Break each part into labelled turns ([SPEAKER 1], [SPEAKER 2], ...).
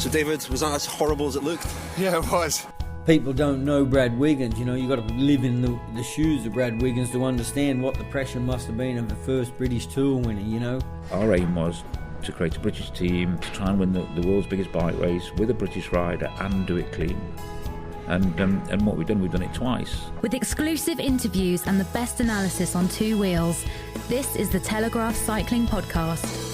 [SPEAKER 1] So David, was that as horrible as it looked?
[SPEAKER 2] Yeah, it was.
[SPEAKER 3] People don't know Brad Wiggins, you've got to live in the shoes of Brad Wiggins to understand what the pressure must have been of the first British Tour winner,
[SPEAKER 4] Our aim was to create a British team, to try and win the world's biggest bike race with a British rider and do it clean. And what we've done it twice.
[SPEAKER 5] With exclusive interviews and the best analysis on two wheels, this is the Telegraph Cycling Podcast.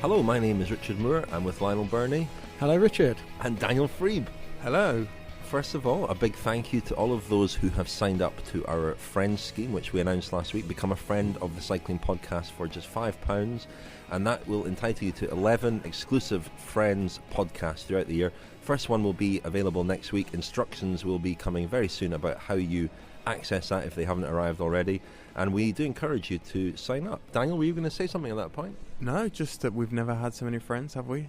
[SPEAKER 6] Hello, my name is Richard Moore. I'm with Lionel Birnie.
[SPEAKER 7] Hello, Richard.
[SPEAKER 6] And Daniel Friebe.
[SPEAKER 2] Hello.
[SPEAKER 6] First of all, a big thank you to all of those who have signed up to our Friends scheme, which we announced last week. Become a friend of the Cycling Podcast for just £5, and that will entitle you to 11 exclusive Friends podcasts throughout the year. First one will be available next week. Instructions will be coming very soon about how you access that if they haven't arrived already, and we do encourage you to sign up. Daniel, were you going to say something at that point?
[SPEAKER 2] No, just that we've never had so many friends, have we?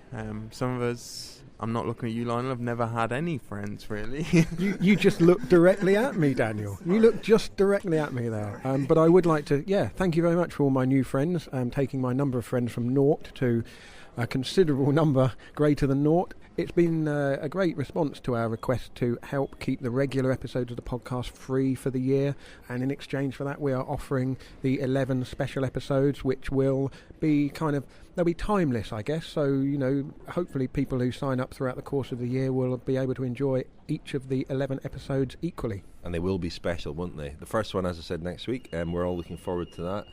[SPEAKER 2] Some of us, I'm not looking at you, Lionel, have never had any friends, really.
[SPEAKER 7] You just looked directly at me, Daniel. You looked just directly at me there. But I would like to, thank you very much for all my new friends, taking my number of friends from naught to a considerable number greater than naught. It's been a great response to our request to help keep the regular episodes of the podcast free for the year, and in exchange for that we are offering the 11 special episodes, which will be they'll be timeless, I guess, so hopefully people who sign up throughout the course of the year will be able to enjoy each of the 11 episodes equally.
[SPEAKER 6] And they will be special, won't they? The first one, as I said, next week, and we're all looking forward to that.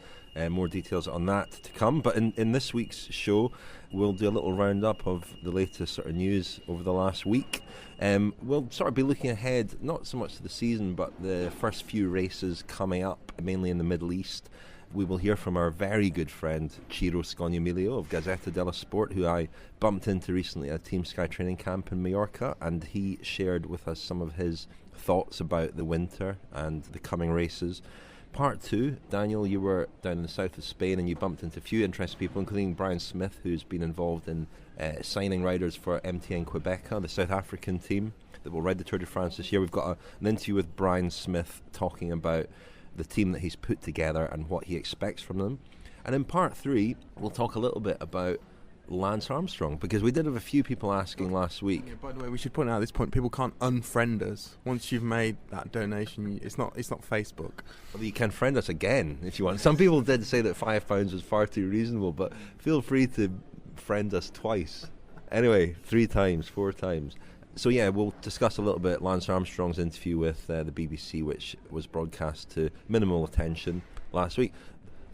[SPEAKER 6] More details on that to come. But in this week's show, we'll do a little roundup of the latest sort of news over the last week. We'll sort of be looking ahead, not so much to the season, but the first few races coming up, mainly in the Middle East. We will hear from our very good friend Ciro Scognamiglio of Gazzetta dello Sport, who I bumped into recently at Team Sky training camp in Mallorca, and he shared with us some of his thoughts about the winter and the coming races. Part 2, Daniel, you were down in the south of Spain and you bumped into a few interesting people, including Brian Smith, who's been involved in signing riders for MTN-Qhubeka, the South African team that will ride the Tour de France this year. We've got an interview with Brian Smith talking about the team that he's put together and what he expects from them. And in part 3, we'll talk a little bit about Lance Armstrong, because we did have a few people asking last week.
[SPEAKER 2] Yeah, by the way, we should point out at this point, people can't unfriend us. Once you've made that donation, it's not Facebook.
[SPEAKER 6] Well, you can friend us again if you want. Some people did say that £5 was far too reasonable, but feel free to friend us twice. Anyway, 3 times, 4 times. So yeah, we'll discuss a little bit Lance Armstrong's interview with the BBC, which was broadcast to minimal attention last week.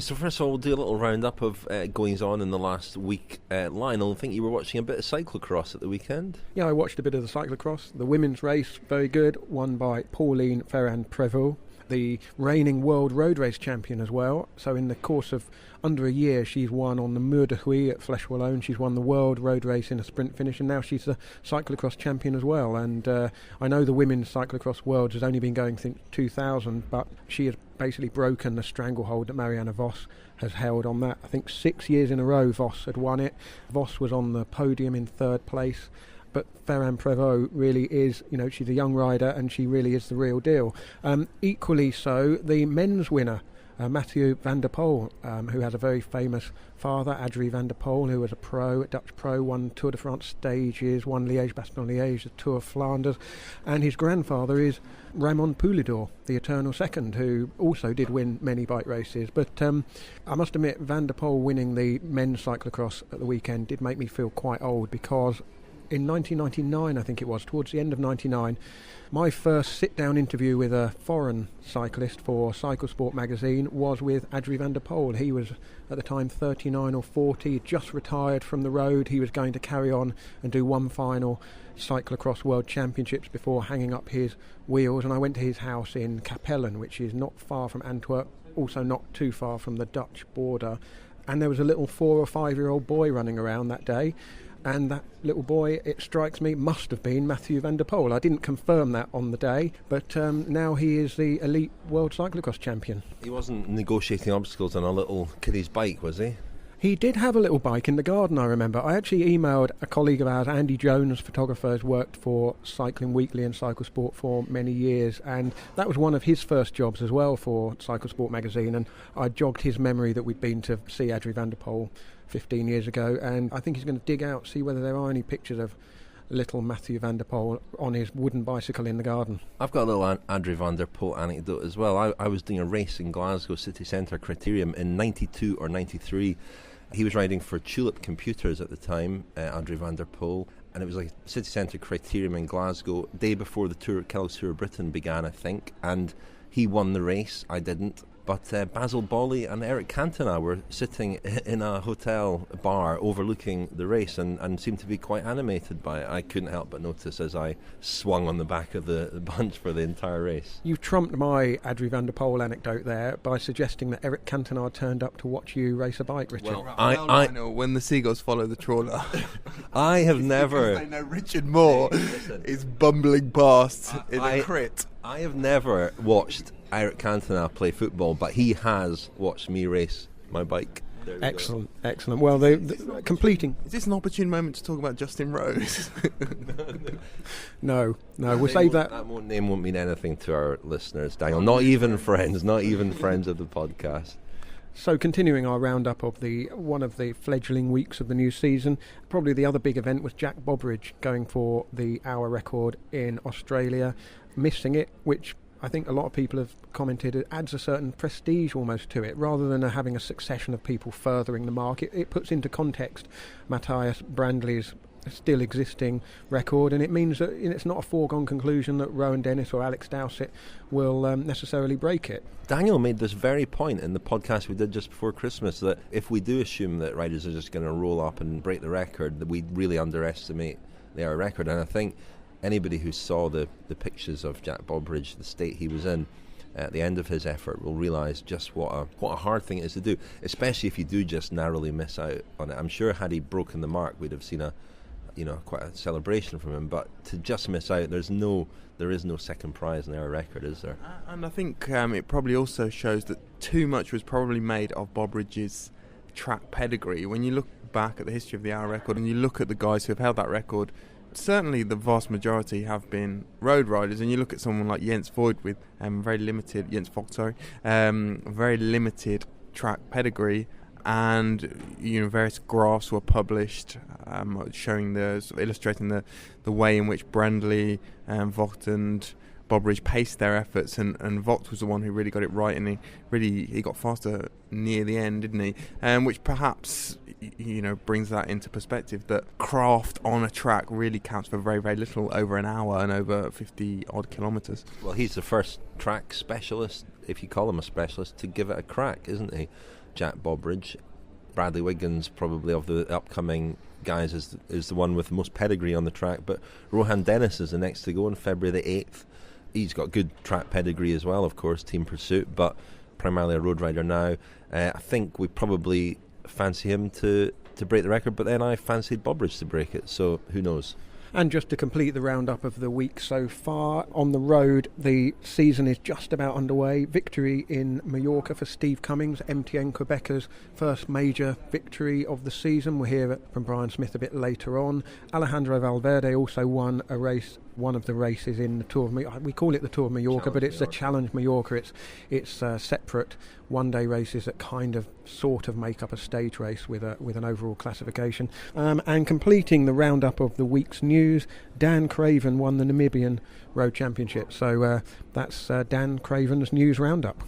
[SPEAKER 6] So first of all, we'll do a little roundup of goings-on in the last week. Lionel, I think you were watching a bit of cyclocross at the weekend.
[SPEAKER 7] Yeah, I watched a bit of the cyclocross. The women's race, very good, won by Pauline Ferrand-Prévot, the reigning world road race champion as well. So in the course of under a year, she's won on the Mur de Huy at Flèche Wallonne. She's won the world road race in a sprint finish, and now she's the cyclocross champion as well. And I know the women's cyclocross world has only been going since 2000, but she has basically broken the stranglehold that Marianne Vos has held on that. I think 6 years in a row Vos had won it. Vos was on the podium in 3rd place. But Ferrand-Prévot really is, she's a young rider and she really is the real deal. Equally so, the men's winner, Mathieu van der Poel, who has a very famous father, Adrie van der Poel, who was a Dutch pro, won Tour de France stages, won Liège-Bastogne-Liège, the Tour of Flanders, and his grandfather is Ramon Poulidor, the eternal second, who also did win many bike races. But I must admit, Van der Poel winning the men's cyclocross at the weekend did make me feel quite old, because in 1999, I think it was, towards the end of 99, my first sit-down interview with a foreign cyclist for Cycle Sport magazine was with Adrie van der Poel. He was, at the time, 39 or 40, he'd just retired from the road. He was going to carry on and do one final cyclocross world championships before hanging up his wheels. And I went to his house in Capellen, which is not far from Antwerp, also not too far from the Dutch border. And there was a little 4 or 5-year-old boy running around that day. And that little boy, it strikes me, must have been Mathieu van der Poel. I didn't confirm that on the day, but now he is the elite world cyclocross champion.
[SPEAKER 6] He wasn't negotiating obstacles on a little kiddie's bike, was he?
[SPEAKER 7] He did have a little bike in the garden, I remember. I actually emailed a colleague of ours, Andy Jones, photographer, who's worked for Cycling Weekly and Cycle Sport for many years, and that was one of his first jobs as well for Cycle Sport magazine, and I jogged his memory that we'd been to see Adrie van der Poel 15 years ago, and I think he's going to dig out, see whether there are any pictures of little Matthew van der Poel on his wooden bicycle in the garden.
[SPEAKER 6] I've got a little Adrie van der Poel anecdote as well. I was doing a race in Glasgow City Centre Criterium in 92 or 93. He was riding for Tulip Computers at the time, Adrie van der Poel, and it was like City Centre Criterium in Glasgow, day before the Kellogg's Tour of Britain began, I think, and he won the race. I didn't. But Basil Boli and Eric Cantona were sitting in a hotel bar overlooking the race and seemed to be quite animated by it. I couldn't help but notice as I swung on the back of the bunch for the entire race.
[SPEAKER 7] You've trumped my Adrie van der Poel anecdote there by suggesting that Eric Cantona turned up to watch you race a bike, Richard.
[SPEAKER 2] Well, I know when the seagulls follow the trawler.
[SPEAKER 6] I have never...
[SPEAKER 2] They know Richard Moore is bumbling past in a crit.
[SPEAKER 6] I have never watched Eric Cantona play football, but he has watched me race my bike.
[SPEAKER 7] Excellent. Well, they completing.
[SPEAKER 2] Is this an opportune moment to talk about Justin Rose?
[SPEAKER 7] No, we'll save that.
[SPEAKER 6] That name won't mean anything to our listeners, Daniel. Not even friends of the podcast.
[SPEAKER 7] So continuing our roundup of one of the fledgling weeks of the new season, probably the other big event was Jack Bobridge going for the hour record in Australia, missing it, which I think a lot of people have commented it adds a certain prestige almost to it, rather than having a succession of people furthering the mark. It puts into context Matthias Brandley's still existing record, and it means that it's not a foregone conclusion that Rowan Dennis or Alex Dowsett will necessarily break it.
[SPEAKER 6] Daniel made this very point in the podcast we did just before Christmas, that if we do assume that riders are just going to roll up and break the record, that we really underestimate their record. And I think anybody who saw the pictures of Jack Bobridge, the state he was in at the end of his effort, will realise just what a hard thing it is to do, especially if you do just narrowly miss out on it. I'm sure had he broken the mark, we'd have seen quite a celebration from him. But to just miss out, there is no second prize in our record, is there?
[SPEAKER 2] And I think it probably also shows that too much was probably made of Bobridge's track pedigree. When you look back at the history of the hour record and you look at the guys who have held that record, certainly the vast majority have been road riders, and you look at someone like Jens Voigt with very limited track pedigree, and various graphs were published showing illustrating the way in which Brandley, Vogt and Bobridge paced their efforts, and Vogt was the one who really got it right, and he got faster near the end, didn't he? Which perhaps brings that into perspective, that craft on a track really counts for very, very little over an hour and over 50 odd kilometres.
[SPEAKER 6] Well, he's the first track specialist, if you call him a specialist, to give it a crack, isn't he? Jack Bobridge. Bradley Wiggins, probably of the upcoming guys, is the one with the most pedigree on the track, but Rohan Dennis is the next to go on February the 8th. He's got good track pedigree as well, of course, Team Pursuit, but primarily a road rider now. I think we probably fancy him to break the record, but then I fancied Bobridge to break it, so who knows.
[SPEAKER 7] And just to complete the roundup of the week so far, on the road, the season is just about underway. Victory in Mallorca for Steve Cummings, MTN-Qhubeka's first major victory of the season. We'll hear from Brian Smith a bit later on. Alejandro Valverde also won a race, one of the races in the Tour of Mallorca. We call it the Tour of Mallorca, but it's the Challenge Mallorca. It's separate one-day races that sort of make up a stage race with an overall classification. And completing the roundup of the week's news, Dan Craven won the Namibian Road Championship. So that's Dan Craven's news roundup.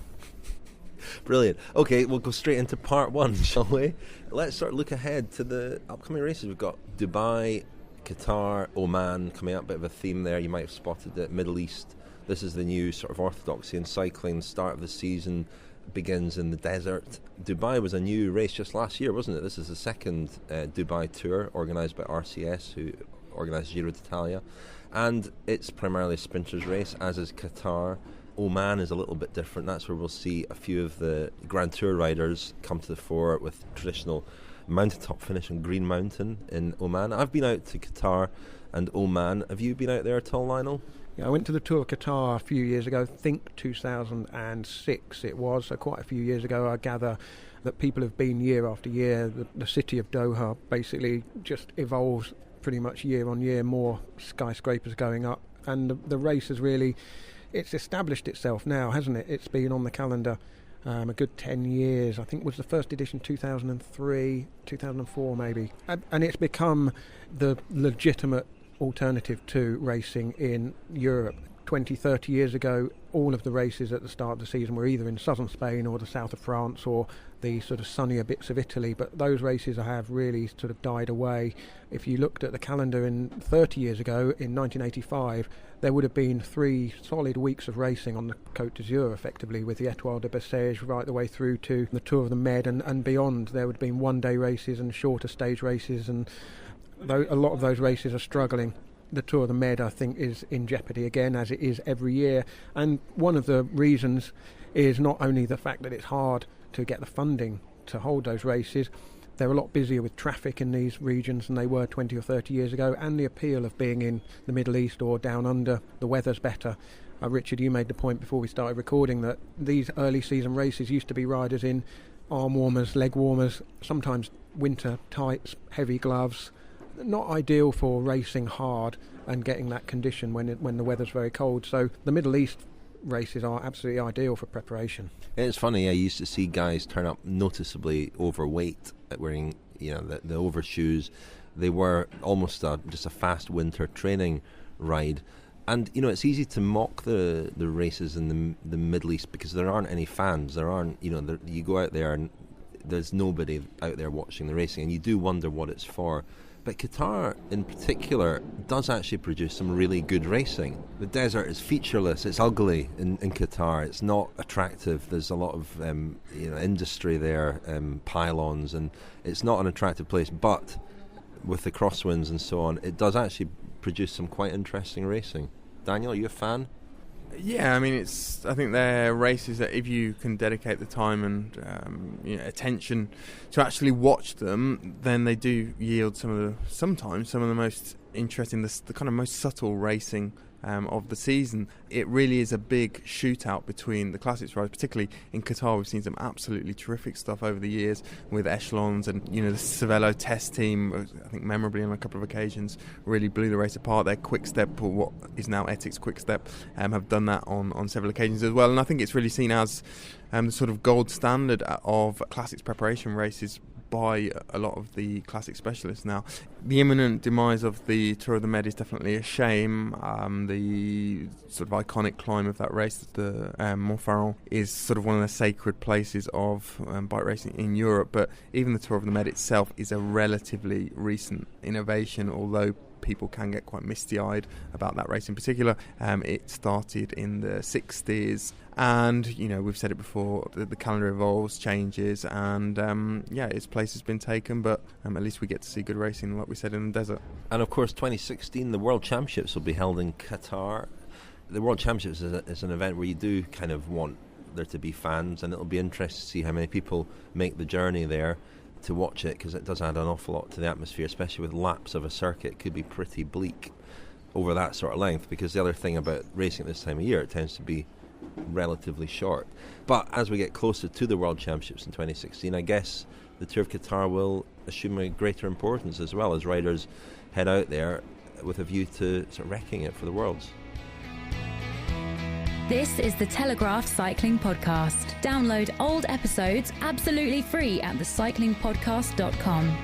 [SPEAKER 6] Brilliant. Okay, we'll go straight into part one, shall we? Let's sort of look ahead to the upcoming races. We've got Dubai, Qatar, Oman coming up, bit of a theme there. You might have spotted it. Middle East. This is the new sort of orthodoxy in cycling. Start of the season begins in the desert. Dubai was a new race just last year, wasn't it? This is the second Dubai tour organised by RCS, who organised Giro d'Italia, and it's primarily a sprinters race, as is Qatar. Oman is a little bit different. That's where we'll see a few of the Grand Tour riders come to the fore with traditional mountaintop finish on Green Mountain in Oman. I've been out to Qatar and Oman. Have you been out there at all, Lionel?
[SPEAKER 7] Yeah, I went to the Tour of Qatar a few years ago, I think 2006 it was, so quite a few years ago. I gather that people have been year after year. The city of Doha basically just evolves pretty much year on year, more skyscrapers going up, and the race has really, it's established itself now, hasn't it? It's been on the calendar a good 10 years. I think it was the first edition 2003, 2004 maybe, and it's become the legitimate alternative to racing in Europe. 20, 30 years ago, all of the races at the start of the season were either in southern Spain or the south of France or the sort of sunnier bits of Italy, but those races have really sort of died away. If you looked at the calendar in 30 years ago, in 1985, there would have been 3 solid weeks of racing on the Côte d'Azur, effectively, with the Étoile de Bessèges right the way through to the Tour of the Med and beyond. There would have been one-day races and shorter stage races, and though a lot of those races are struggling, the Tour of the Med, I think, is in jeopardy again, as it is every year. And one of the reasons is not only the fact that it's hard to get the funding to hold those races, they're a lot busier with traffic in these regions than they were 20 or 30 years ago, and the appeal of being in the Middle East or down under, the weather's better. Richard, you made the point before we started recording that these early season races used to be riders in arm warmers, leg warmers, sometimes winter tights, heavy gloves. Not ideal for racing hard and getting that condition when the weather's very cold. So the Middle East races are absolutely ideal for preparation.
[SPEAKER 6] It's funny, I used to see guys turn up noticeably overweight, wearing the overshoes. They were almost just a fast winter training ride. And it's easy to mock the races in the Middle East because there aren't any fans. There aren't, you go out there and there's nobody out there watching the racing, and you do wonder what it's for. But Qatar, in particular, does actually produce some really good racing. The desert is featureless. It's ugly in Qatar. It's not attractive. There's a lot of industry there, pylons, and it's not an attractive place. But with the crosswinds and so on, it does actually produce some quite interesting racing. Daniel, are you a fan?
[SPEAKER 2] Yeah, I mean, I think they're races that if you can dedicate the time and attention to actually watch them, then they do yield sometimes some of the most interesting, the kind of most subtle racing of the season. It really is a big shootout between the classics riders, particularly in Qatar. We've seen some absolutely terrific stuff over the years with echelons, and the Cervelo test team, I think memorably on a couple of occasions, really blew the race apart. Their Quick Step, or what is now Ethics Quick Step, have done that on several occasions as well, and I think it's really seen as the sort of gold standard of classics preparation races by a lot of the classic specialists now. The imminent demise of the Tour of the Med is definitely a shame. The sort of iconic climb of that race, the Mont Faron, is sort of one of the sacred places of bike racing in Europe, but even the Tour of the Med itself is a relatively recent innovation, although people can get quite misty-eyed about that race in particular. It started in the 60s, and we've said it before, the calendar evolves, changes, and its place has been taken, but at least we get to see good racing, like we said, in the desert.
[SPEAKER 6] And of course 2016, the World Championships will be held in Qatar. The World Championships is an event where you do kind of want there to be fans, and it'll be interesting to see how many people make the journey there to watch it, because it does add an awful lot to the atmosphere, especially with laps of a circuit. It could be pretty bleak over that sort of length, because the other thing about racing at this time of year, it tends to be relatively short. But as we get closer to the World Championships in 2016, I guess the Tour of Qatar will assume a greater importance, as well as riders head out there with a view to sort of wrecking it for the Worlds.
[SPEAKER 5] This is the Telegraph Cycling Podcast. Download old episodes absolutely free at thecyclingpodcast.com.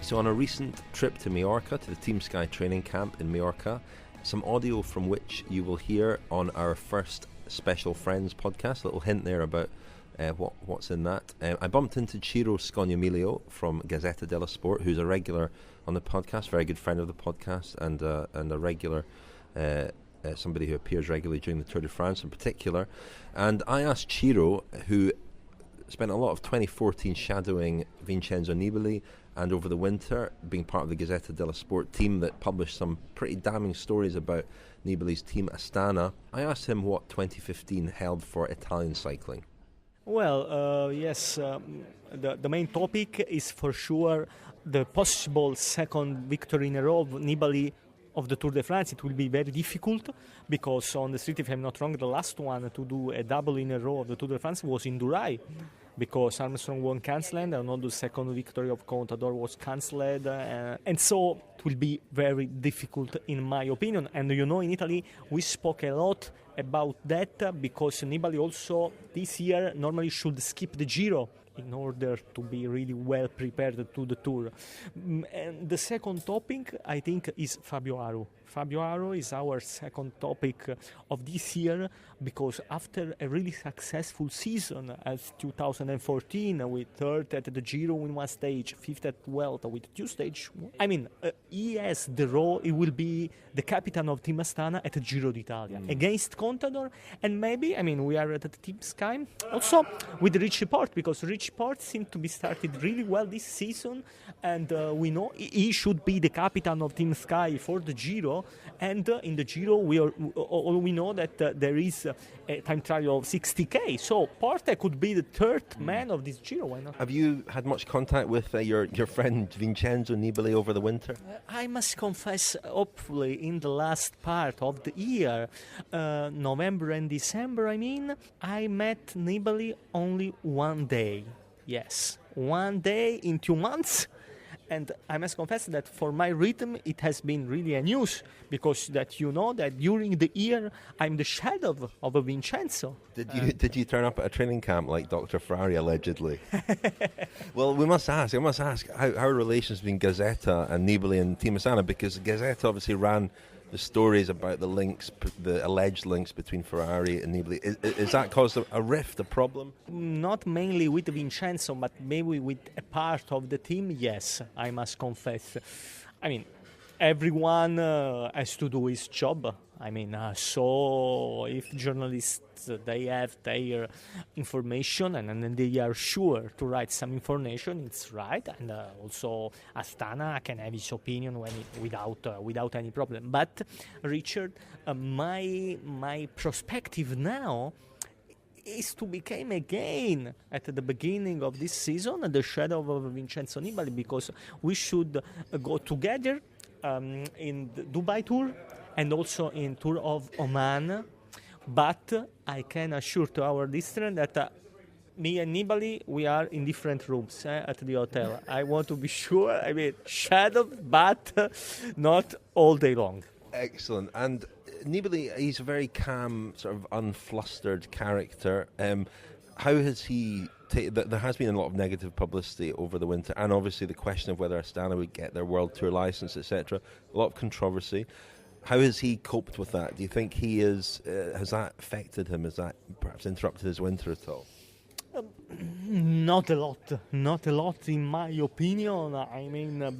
[SPEAKER 6] So on a recent trip to Majorca, to the Team Sky training camp in Majorca, some audio from which you will hear on our first Special Friends podcast, a little hint there about what's in that. I bumped into Ciro Scognamiglio from Gazzetta dello Sport, who's a regular on the podcast, very good friend of the podcast, and a regular somebody who appears regularly during the Tour de France in particular. And I asked Ciro, who spent a lot of 2014 shadowing Vincenzo Nibali, and over the winter being part of the Gazzetta dello Sport team that published some pretty damning stories about Nibali's team Astana. I asked him what 2015 held for Italian cycling.
[SPEAKER 8] Well, yes, the main topic is for sure the possible second victory in a row of Nibali of the Tour de France, it will be very difficult, because on the street, if I'm not wrong, the last one to do a double in a row of the Tour de France was in Durai, because Armstrong won cancelled, and not the second victory of Contador was cancelled, and so it will be very difficult in my opinion. And you know, in Italy we spoke a lot about that, because Nibali also this year normally should skip the Giro in order to be really well prepared to the Tour. And the second topic, I think, is Fabio Aru. Fabio Aru is our second topic of this year, because after a really successful season as 2014, with third at the Giro in one stage, fifth at Vuelta with two stages, I mean, he has the role, he will be the captain of Team Astana at the Giro d'Italia against Contador, and maybe, I mean, we are at the Team Sky also with Richie Porte, because Richie Porte seemed to be started really well this season, and we know he should be the captain of Team Sky for the Giro. And in the Giro, we know that there is a time trial of 60k. So Porte could be the third man of this Giro. Why not?
[SPEAKER 6] Have you had much contact with your friend Vincenzo Nibali over the winter?
[SPEAKER 8] I must confess, hopefully in the last part of the year, November and December, I met Nibali only one day. Yes, one day in 2 months. And I must confess that for my rhythm, it has been really a news, because that you know that during the year I'm the shadow of a Vincenzo.
[SPEAKER 6] Did you turn up at a training camp like Dr. Ferrari allegedly? Well, I must ask how relations between Gazzetta and Nibali and Team Astana, because Gazzetta obviously ran the stories about the links, the alleged links between Ferrari and Nibali. Is that caused a rift, a problem?
[SPEAKER 8] Not mainly with Vincenzo, but maybe with a part of the team, yes, I must confess. I mean, everyone has to do his job. I mean, so if journalists, they have their information and they are sure to write some information, it's right. And also Astana can have his opinion without any problem. But Richard, my perspective now is to become again at the beginning of this season the shadow of Vincenzo Nibali, because we should go together in the Dubai Tour and also in Tour of Oman. But I can assure to our listeners that me and Nibali, we are in different rooms at the hotel. I want to be sure, shadowed, but not all day long.
[SPEAKER 6] Excellent. And Nibali, he's a very calm, sort of unflustered character. How has he... There has been a lot of negative publicity over the winter, and obviously the question of whether Astana would get their World Tour licence, etc. A lot of controversy. How has he coped with that? Do you think he is... has that affected him? Has that perhaps interrupted his winter at all?
[SPEAKER 8] Not a lot in my opinion.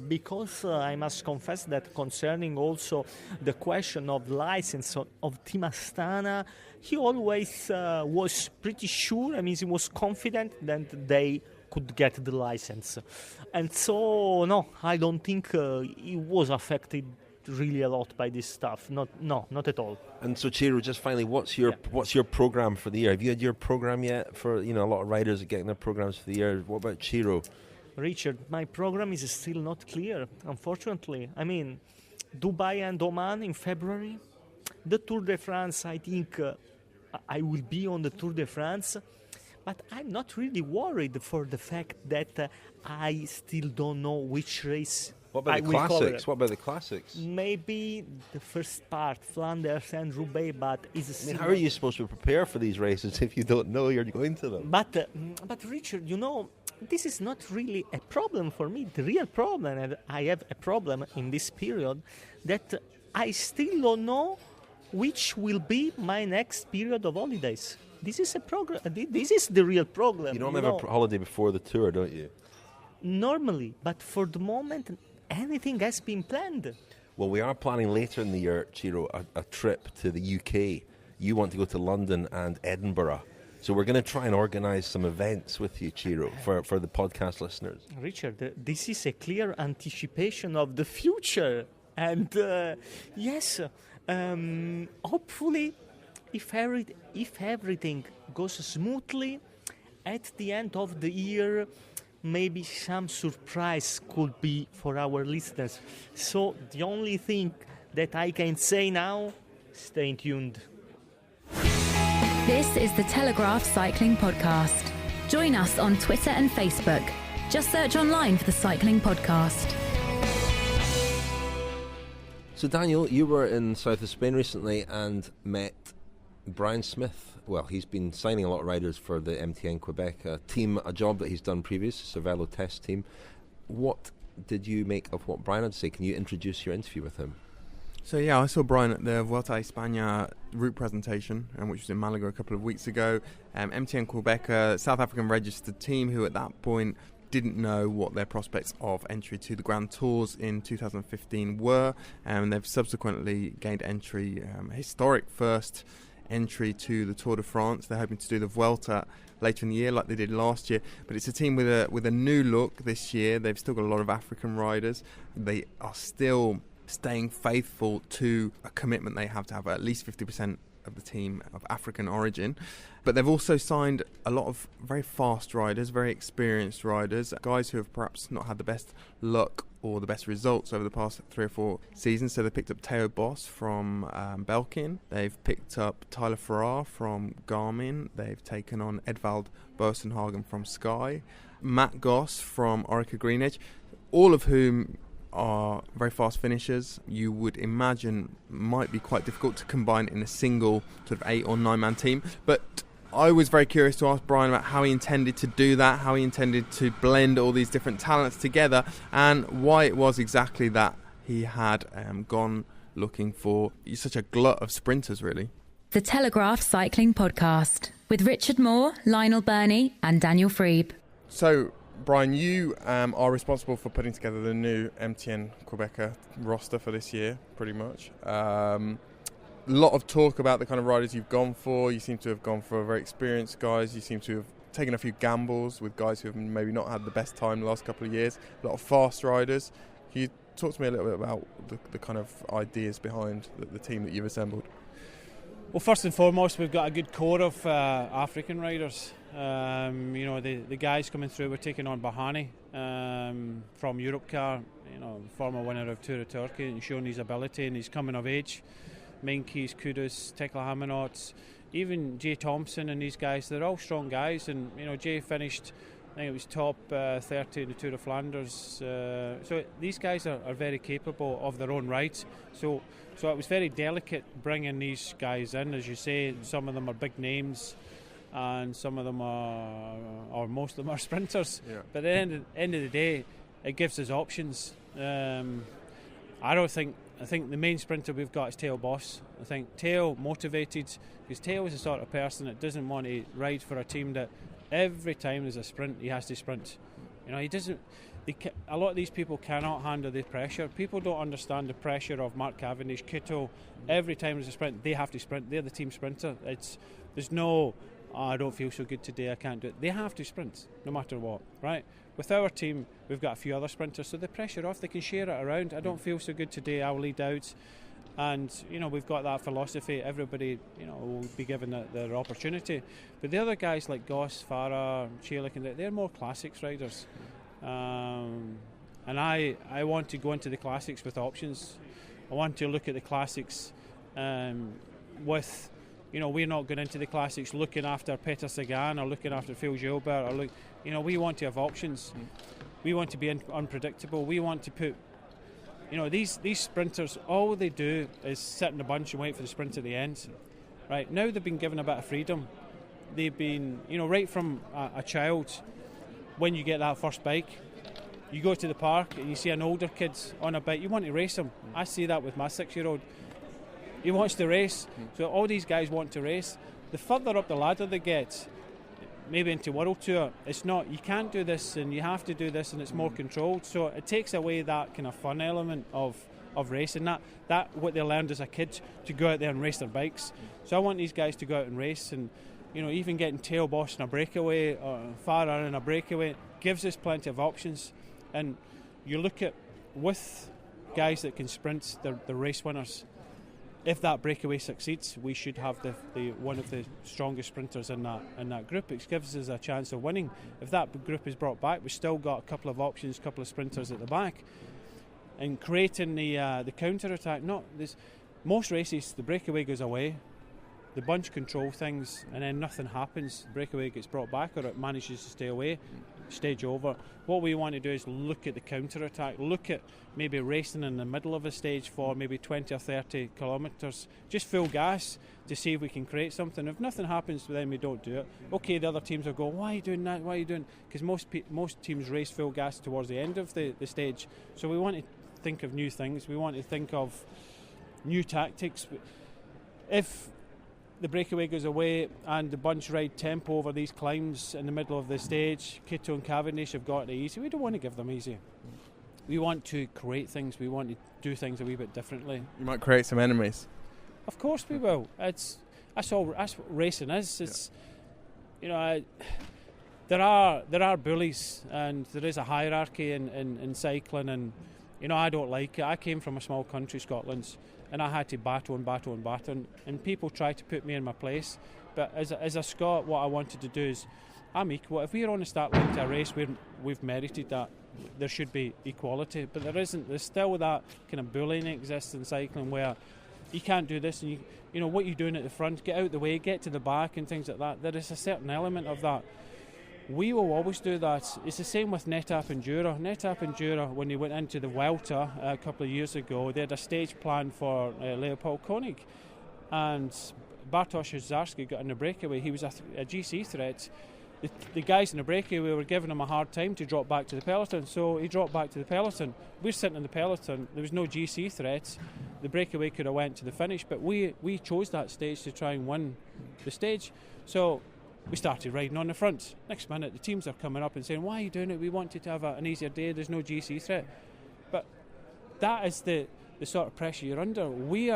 [SPEAKER 8] Because I must confess that concerning also the question of license of Team Astana, he always was pretty sure. He was confident that they could get the license. And so, no, I don't think he was affected really a lot by this stuff. Not at all. And
[SPEAKER 6] so, Ciro, just finally, what's your program for the year? Have you had your program yet? For a lot of riders are getting their programs for the year. What about Ciro?
[SPEAKER 8] Richard, my program is still not clear, unfortunately. Dubai and Oman in February. The Tour de France, I think I will be on the Tour de France, but I'm not really worried for the fact that I still don't know which race.
[SPEAKER 6] What about the classics?
[SPEAKER 8] Maybe the first part, Flanders and Roubaix, but
[SPEAKER 6] how are you supposed to prepare for these races if you don't know you're going to them?
[SPEAKER 8] But Richard, this is not really a problem for me. The real problem, and I have a problem in this period, that I still don't know which will be my next period of holidays. This is This is the real problem.
[SPEAKER 6] You don't have a holiday before the tour, don't you?
[SPEAKER 8] Normally, but for the moment, anything has been planned.
[SPEAKER 6] Well, we are planning later in the year, Ciro, a trip to the UK. You want to go to London and Edinburgh. So we're going to try and organise some events with you, Ciro, for the podcast listeners.
[SPEAKER 8] Richard, this is a clear anticipation of the future. And yes, hopefully, if everything goes smoothly, at the end of the year, maybe some surprise could be for our listeners. So the only thing that I can say now. Stay tuned.
[SPEAKER 5] This is the Telegraph Cycling Podcast. Join us on Twitter and Facebook. Just search online for the Cycling Podcast.
[SPEAKER 6] So Daniel, you were in south of Spain recently and met Brian Smith. Well, he's been signing a lot of riders for the MTN-Qhubeka team, a job that he's done previous, Cervelo test team. What did you make of what Brian had to say? Can you introduce your interview with him?
[SPEAKER 2] So yeah, I saw Brian at the Vuelta a España route presentation, which was in Malaga a couple of weeks ago. MTN-Qhubeka, South African registered team, who at that point didn't know what their prospects of entry to the Grand Tours in 2015 were, and they've subsequently gained entry, historic first entry to the Tour de France. They're hoping to do the Vuelta later in the year like they did last year, but it's a team with a new look this year. They've still got a lot of African riders. They are still staying faithful to a commitment they have to have at least 50% of the team of African origin. But they've also signed a lot of very fast riders, very experienced riders, guys who have perhaps not had the best luck or the best results over the past 3 or 4 seasons. So they picked up Theo Bos from Belkin. They've picked up Tyler Farrar from Garmin. They've taken on Edvald Boasson Hagen from Sky, Matt Goss from Orica Green Edge, all of whom are very fast finishers. You would imagine might be quite difficult to combine in a single sort of 8 or 9 man team. But I was very curious to ask Brian about how he intended to do that, how he intended to blend all these different talents together, and why it was exactly that he had gone looking for such a glut of sprinters, really.
[SPEAKER 5] The Telegraph Cycling Podcast with Richard Moore, Lionel Birnie and Daniel Friebe.
[SPEAKER 2] So Brian, you are responsible for putting together the new MTN-Qhubeka roster for this year, pretty much. A lot of talk about the kind of riders you've gone for. You seem to have gone for very experienced guys. You seem to have taken a few gambles with guys who have maybe not had the best time the last couple of years. A lot of fast riders. Can you talk to me a little bit about the kind of ideas behind the team that you've assembled?
[SPEAKER 9] Well, first and foremost, we've got a good core of African riders. The guys coming through, we're taking on Bahani from Europcar, former winner of Tour of Turkey, and showing his ability and he's coming of age. Menkes, Kudus, Tekla Hamanots, even Jay Thompson and these guys, they're all strong guys. And Jay finished, I think it was top 30 in the Tour of Flanders. So these guys are very capable of their own right. So it was very delicate bringing these guys in. As you say, some of them are big names, and some of them are, or most of them are sprinters. Yeah. But at the end of the day, it gives us options. I think the main sprinter we've got is Theo Bos. I think Theo motivated, because Theo is the sort of person that doesn't want to ride for a team that every time there's a sprint he has to sprint. He doesn't. A lot of these people cannot handle the pressure. People don't understand the pressure of Mark Cavendish, Kittel. Every time there's a sprint, they have to sprint. They're the team sprinter. There's no, I don't feel so good today, I can't do it. They have to sprint, no matter what, right? With our team, we've got a few other sprinters, so the pressure off, they can share it around. I don't feel so good today, I'll lead out. And, we've got that philosophy. Everybody, will be given their opportunity. But the other guys like Goss, Farah, Chelik, they're more classics riders. And I want to go into the classics with options. I want to look at the classics with, we're not going into the classics looking after Peter Sagan or looking after Phil Gilbert. We want to have options. We want to be unpredictable. We want to put, these sprinters, all they do is sit in a bunch and wait for the sprint at the end. Right, now they've been given a bit of freedom. They've been, right from a child, when you get that first bike, you go to the park and you see an older kid on a bike, you want to race him. I see that with my 6-year-old. He wants to race. So all these guys want to race. The further up the ladder they get, maybe into World Tour, it's not, you can't do this and you have to do this, and it's more controlled. So it takes away that kind of fun element of racing. That what they learned as a kid, to go out there and race their bikes. So I want these guys to go out and race, and even getting Theo Bos in a breakaway or Farah in a breakaway gives us plenty of options. And you look at, with guys that can sprint, the race winners, if that breakaway succeeds, we should have the one of the strongest sprinters in that group. It gives us a chance of winning. If that group is brought back, we've still got a couple of options, a couple of sprinters at the back. and creating the counter attack. Most races, the breakaway goes away, the bunch control things, and then nothing happens. The breakaway gets brought back, or it manages to stay away. Stage over. What we want to do is look at the counter attack, look at maybe racing in the middle of a stage for maybe 20 or 30 kilometres, just full gas to see if we can create something. If nothing happens, then we don't do it. Okay, the other teams will go, why are you doing that? Why are you doing? Because most teams race full gas towards the end of the stage. So we want to think of new things. We want to think of new tactics. If the breakaway goes away and the bunch ride tempo over these climbs in the middle of the stage, Kitto and Cavendish have got it easy. We don't want to give them easy. We want to create things. We want to do things a wee bit differently.
[SPEAKER 2] You might create some enemies.
[SPEAKER 9] Of course we will. That's what racing is. It's there are bullies, and there is a hierarchy in cycling, and I don't like it. I came from a small country, Scotland, and I had to battle, and people try to put me in my place. But as a Scot, what I wanted to do is, I'm equal. If we're on the start line to a race, we've merited that. There should be equality, but there isn't. There's still that kind of bullying exists in cycling where you can't do this, and what you're doing at the front, get out the way, get to the back, and things like that. There is a certain element of that. We will always do that. It's the same with NetApp Enduro. NetApp Enduro, when they went into the Vuelta a couple of years ago, they had a stage plan for Leopold Koenig, and Bartosz Zarski got in the breakaway. He was a GC threat. The guys in the breakaway were giving him a hard time to drop back to the peloton, so he dropped back to the peloton. We're sitting in the peloton. There was no GC threat. The breakaway could have went to the finish, but we chose that stage to try and win the stage. So we started riding on the front. Next minute, the teams are coming up and saying, why are you doing it? We wanted to have an easier day. There's no GC threat. But that is the sort of pressure you're under. We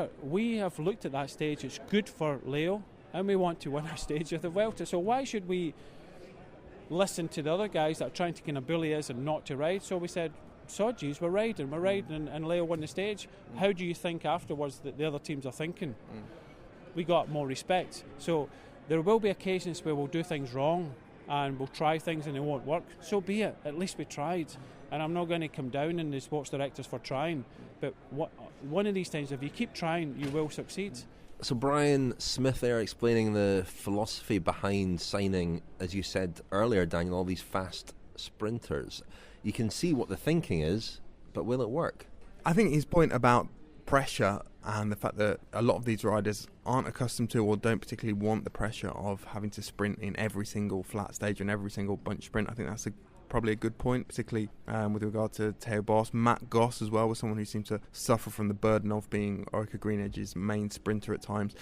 [SPEAKER 9] have looked at that stage. It's good for Leo, and we want to win our stage of the Vuelta. So why should we listen to the other guys that are trying to kind of bully us and not to ride? So we said, sodgies, we're riding, and Leo won the stage. How do you think afterwards that the other teams are thinking? We got more respect. So there will be occasions where we'll do things wrong and we'll try things and it won't work. So be it. At least we tried. And I'm not going to come down on the sports directors for trying. But one of these times, if you keep trying, you will succeed.
[SPEAKER 6] So Brian Smith there explaining the philosophy behind signing, as you said earlier, Daniel, all these fast sprinters. You can see what the thinking is, but will it work?
[SPEAKER 2] I think his point about pressure and the fact that a lot of these riders aren't accustomed to or don't particularly want the pressure of having to sprint in every single flat stage and every single bunch sprint. I think that's probably a good point, particularly with regard to Theo Bos. Matt Goss as well was someone who seemed to suffer from the burden of being Orica Green Edge's main sprinter at times.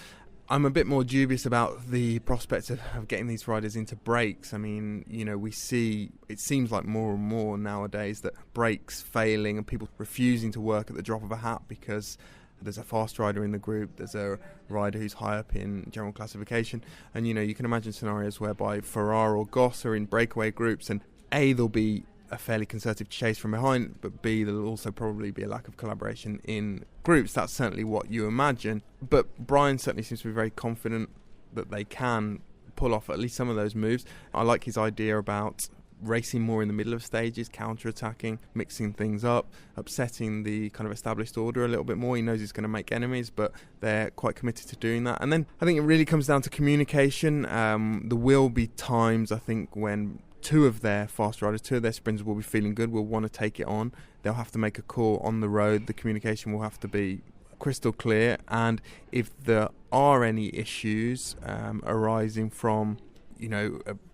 [SPEAKER 2] I'm a bit more dubious about the prospects of getting these riders into breaks. I mean, we see, it seems like more and more nowadays that breaks failing and people refusing to work at the drop of a hat because there's a fast rider in the group, there's a rider who's high up in general classification, and you can imagine scenarios whereby Ferrar or Goss are in breakaway groups, and A, there'll be a fairly concerted chase from behind, but B, there'll also probably be a lack of collaboration in groups. That's certainly what you imagine. But Brian certainly seems to be very confident that they can pull off at least some of those moves. I like his idea about racing more in the middle of stages, counter-attacking, mixing things up, upsetting the kind of established order a little bit more. He knows he's going to make enemies, but they're quite committed to doing that. And then I think it really comes down to communication. There will be times, I think, when two of their fast riders, two of their sprinters will be feeling good, will want to take it on. They'll have to make a call on the road. The communication will have to be crystal clear, and if there are any issues arising from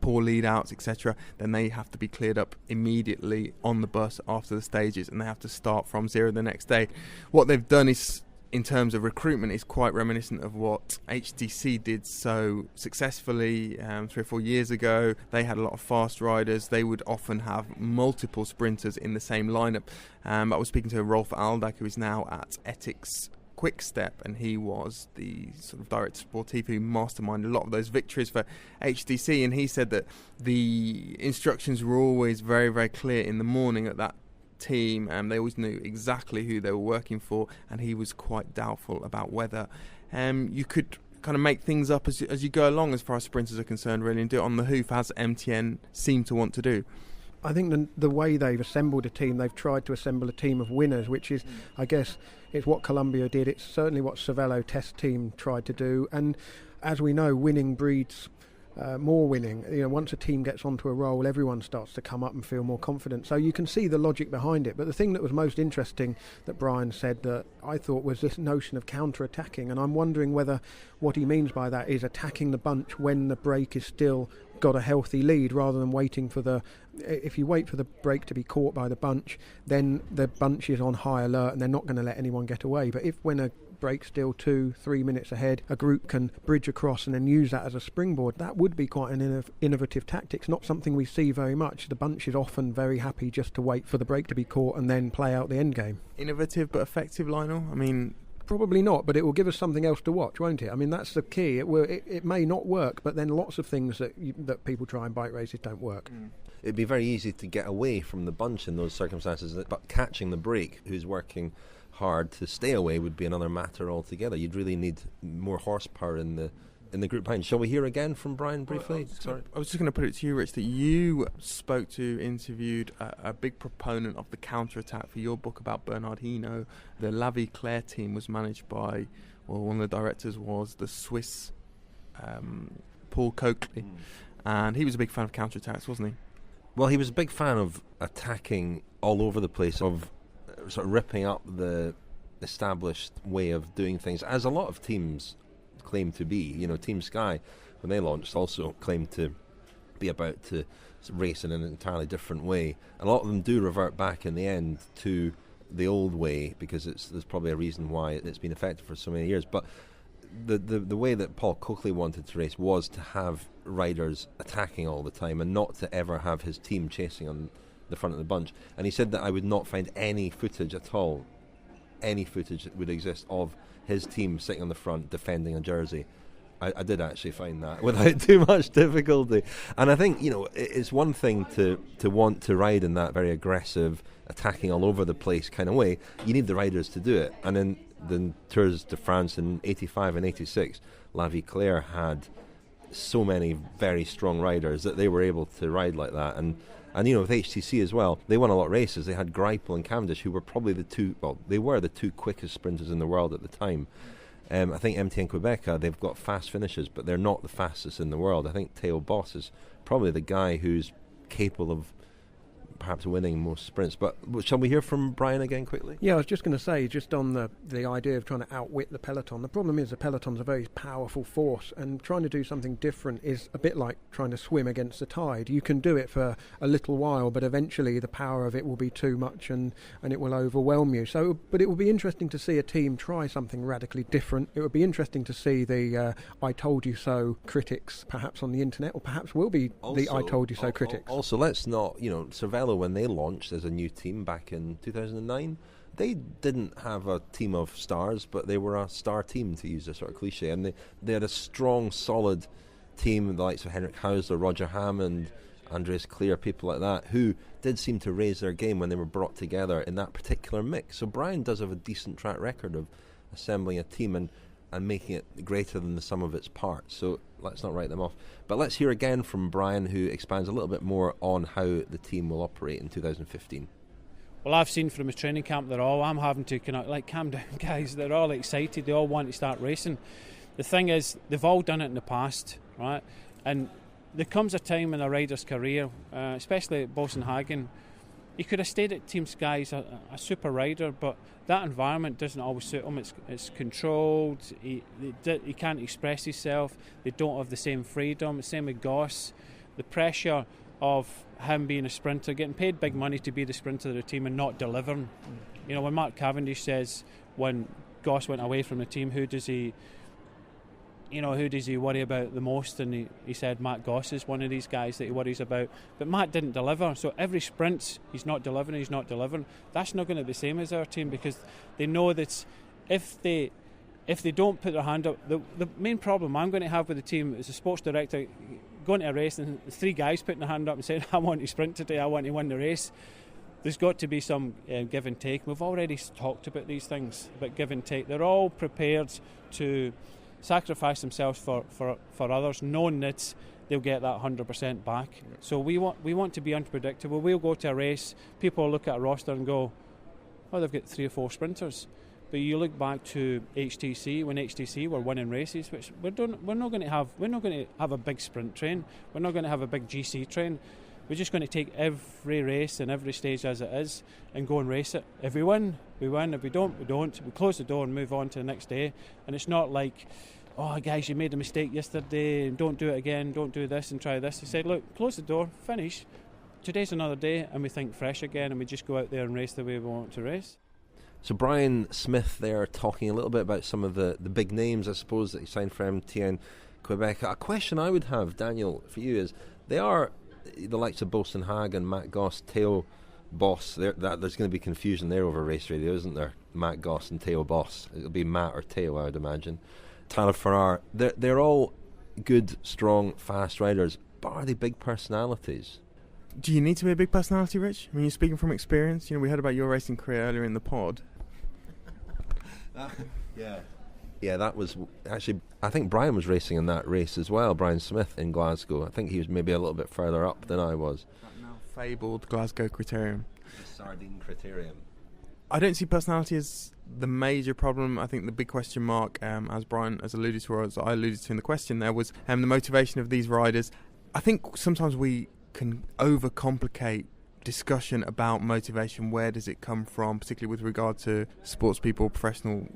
[SPEAKER 2] poor lead outs, etc., then they have to be cleared up immediately on the bus after the stages, and they have to start from zero the next day. What they've done is, in terms of recruitment, is quite reminiscent of what HTC did so successfully 3 or 4 years ago. They had a lot of fast riders. They would often have multiple sprinters in the same lineup. I was speaking to Rolf Aldag, who is now at Ethics Quickstep, and he was the sort of director sportif who masterminded a lot of those victories for HTC, and he said that the instructions were always very, very clear in the morning at that team, and they always knew exactly who they were working for, and he was quite doubtful about whether you could kind of make things up as you go along as far as sprinters are concerned, really, and do it on the hoof, as MTN seem to want to do.
[SPEAKER 7] I think the way they've assembled a team, they've tried to assemble a team of winners, which is, I guess, it's what Columbia did. It's certainly what Cervelo Test Team tried to do. And as we know, winning breeds more winning. Once a team gets onto a roll, everyone starts to come up and feel more confident. So you can see the logic behind it. But the thing that was most interesting that Brian said that I thought was this notion of counter-attacking. And I'm wondering whether what he means by that is attacking the bunch when the break is still got a healthy lead, rather than waiting for if you wait for the break to be caught by the bunch, then the bunch is on high alert and they're not going to let anyone get away. But if when a break still 2-3 minutes ahead, a group can bridge across and then use that as a springboard, that would be quite an innovative tactic. It's not something we see very much. The bunch is often very happy just to wait for the break to be caught and then play out the end game.
[SPEAKER 2] Innovative but effective, Lionel? I mean,
[SPEAKER 7] probably not, but it will give us something else to watch, won't it? I mean, that's the key. It may not work, but then lots of things that people try in bike races don't work.
[SPEAKER 6] It'd be very easy to get away from the bunch in those circumstances, but catching the break, who's working hard to stay away, would be another matter altogether. You'd really need more horsepower in the group behind. Shall we hear again from Brian briefly?
[SPEAKER 2] I was just going to put it to you, Rich, that you interviewed a big proponent of the counter-attack for your book about Bernard Hinault. The La Vie Claire team was managed by, one of the directors was the Swiss Paul Coakley, and he was a big fan of counter-attacks, wasn't he?
[SPEAKER 6] Well, he was a big fan of attacking all over the place, of sort of ripping up the established way of doing things, as a lot of teams claim to be. Team Sky, when they launched, also claimed to be about to race in an entirely different way. A lot of them do revert back in the end to the old way, because there's probably a reason why it's been effective for so many years. But the way that Paul Coakley wanted to race was to have riders attacking all the time and not to ever have his team chasing on the front of the bunch. And he said that I would not find any footage at all, any footage that would exist of his team sitting on the front defending a jersey. I did actually find that without too much difficulty. And I think, it's one thing to want to ride in that very aggressive, attacking all over the place kind of way. You need the riders to do it. And in the Tours de France in 85 and 86, La Vie Claire had so many very strong riders that they were able to ride like that. And with HTC as well, they won a lot of races. They had Greipel and Cavendish, who were probably the two quickest sprinters in the world at the time. I think MTN-Qhubeka, they've got fast finishes, but they're not the fastest in the world. I think Theo Bos is probably the guy who's capable of perhaps winning most sprints. But shall we hear from Brian again quickly?
[SPEAKER 7] Yeah, I was just going to say, just on the idea of trying to outwit the peloton. The problem is the peloton's a very powerful force, and trying to do something different is a bit like trying to swim against the tide. You can do it for a little while, but eventually the power of it will be too much and it will overwhelm you. But it will be interesting to see a team try something radically different. It would be interesting to see the I told you so critics perhaps on the internet, or perhaps will be also, the I told you so critics.
[SPEAKER 6] Also, let's not, Cervelo, when they launched as a new team back in 2009, they didn't have a team of stars, but they were a star team, to use a sort of cliche, and they had a strong, solid team, the likes of Henrik Hausler, Roger Hammond, Andreas Clear, people like that, who did seem to raise their game when they were brought together in that particular mix. So Brian does have a decent track record of assembling a team and making it greater than the sum of its parts. So let's not write them off. But let's hear again from Brian, who expands a little bit more on how the team will operate in 2015.
[SPEAKER 9] Well, I've seen from his training camp I'm having to kind of calm down, guys. They're all excited. They all want to start racing. The thing is, they've all done it in the past, right? And there comes a time in a rider's career, especially Boasson Hagen. He could have stayed at Team Sky as a super rider, but that environment doesn't always suit him. It's controlled. He can't express himself. They don't have the same freedom. Same with Goss. The pressure of him being a sprinter, getting paid big money to be the sprinter of the team and not delivering. When Mark Cavendish says when Goss went away from the team, who does he worry about the most? And he said Matt Goss is one of these guys that he worries about. But Matt didn't deliver, so every sprint he's not delivering. That's not going to be the same as our team, because they know that if they don't put their hand up, the main problem I'm going to have with the team is a sports director going to a race and 3 guys putting their hand up and saying, I want to sprint today, I want to win the race. There's got to be some give and take. We've already talked about these things, about give and take. They're all prepared to sacrifice themselves for others, knowing that they'll get that 100% back. So we want to be unpredictable. We'll go to a race, people look at a roster and go, oh, they've got 3 or 4 sprinters. But you look back to HTC, when HTC were winning races, which we're not going to have a big sprint train. We're not going to have a big GC train. We're just going to take every race and every stage as it is and go and race it. If we win, we win. If we don't, we don't. We close the door and move on to the next day. And it's not like, oh, guys, you made a mistake yesterday, don't do it again, don't do this and try this. He said, look, close the door, finish. Today's another day, and we think fresh again, and we just go out there and race the way we want to race.
[SPEAKER 6] So Brian Smith there talking a little bit about some of the big names, I suppose, that he signed for MTN-Qhubeka. A question I would have, Daniel, for you is, they are the likes of Boasson Hagen, Matt Goss, Theo Bos. There's going to be confusion there over race radio, isn't there? Matt Goss and Theo Bos. It'll be Matt or Theo, I would imagine. Tara Farrar. They're all good, strong, fast riders, but are they big personalities?
[SPEAKER 2] Do you need to be a big personality, Rich? I mean, you're speaking from experience. You know, we heard about your racing career earlier in the pod.
[SPEAKER 6] Yeah, that was actually, I think Brian was racing in that race as well, Brian Smith in Glasgow. I think he was maybe a little bit further up than I was.
[SPEAKER 2] That now fabled Glasgow Criterium.
[SPEAKER 6] The Sardine Criterium.
[SPEAKER 2] I don't see personality as the major problem. I think the big question mark, as Brian has alluded to, or as I alluded to in the question there, was the motivation of these riders. I think sometimes we can overcomplicate discussion about motivation. Where does it come from, particularly with regard to sports people, professional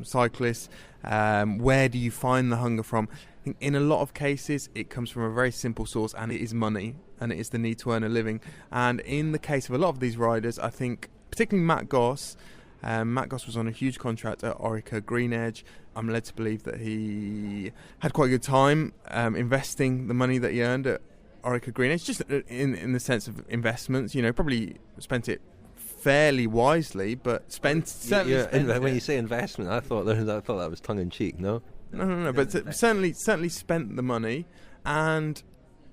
[SPEAKER 2] cyclists? Where do you find the hunger from? I think in a lot of cases it comes from a very simple source, and it is money, and it is the need to earn a living. And in the case of a lot of these riders, I think particularly Matt Goss was on a huge contract at Orica Green Edge. I'm led to believe that he had quite a good time investing the money that he earned at Orica Green Edge, just in the sense of investments. You know, probably spent it fairly wisely, but spent it.
[SPEAKER 6] When you say investment, I thought that was tongue in cheek. No,
[SPEAKER 2] but certainly spent the money and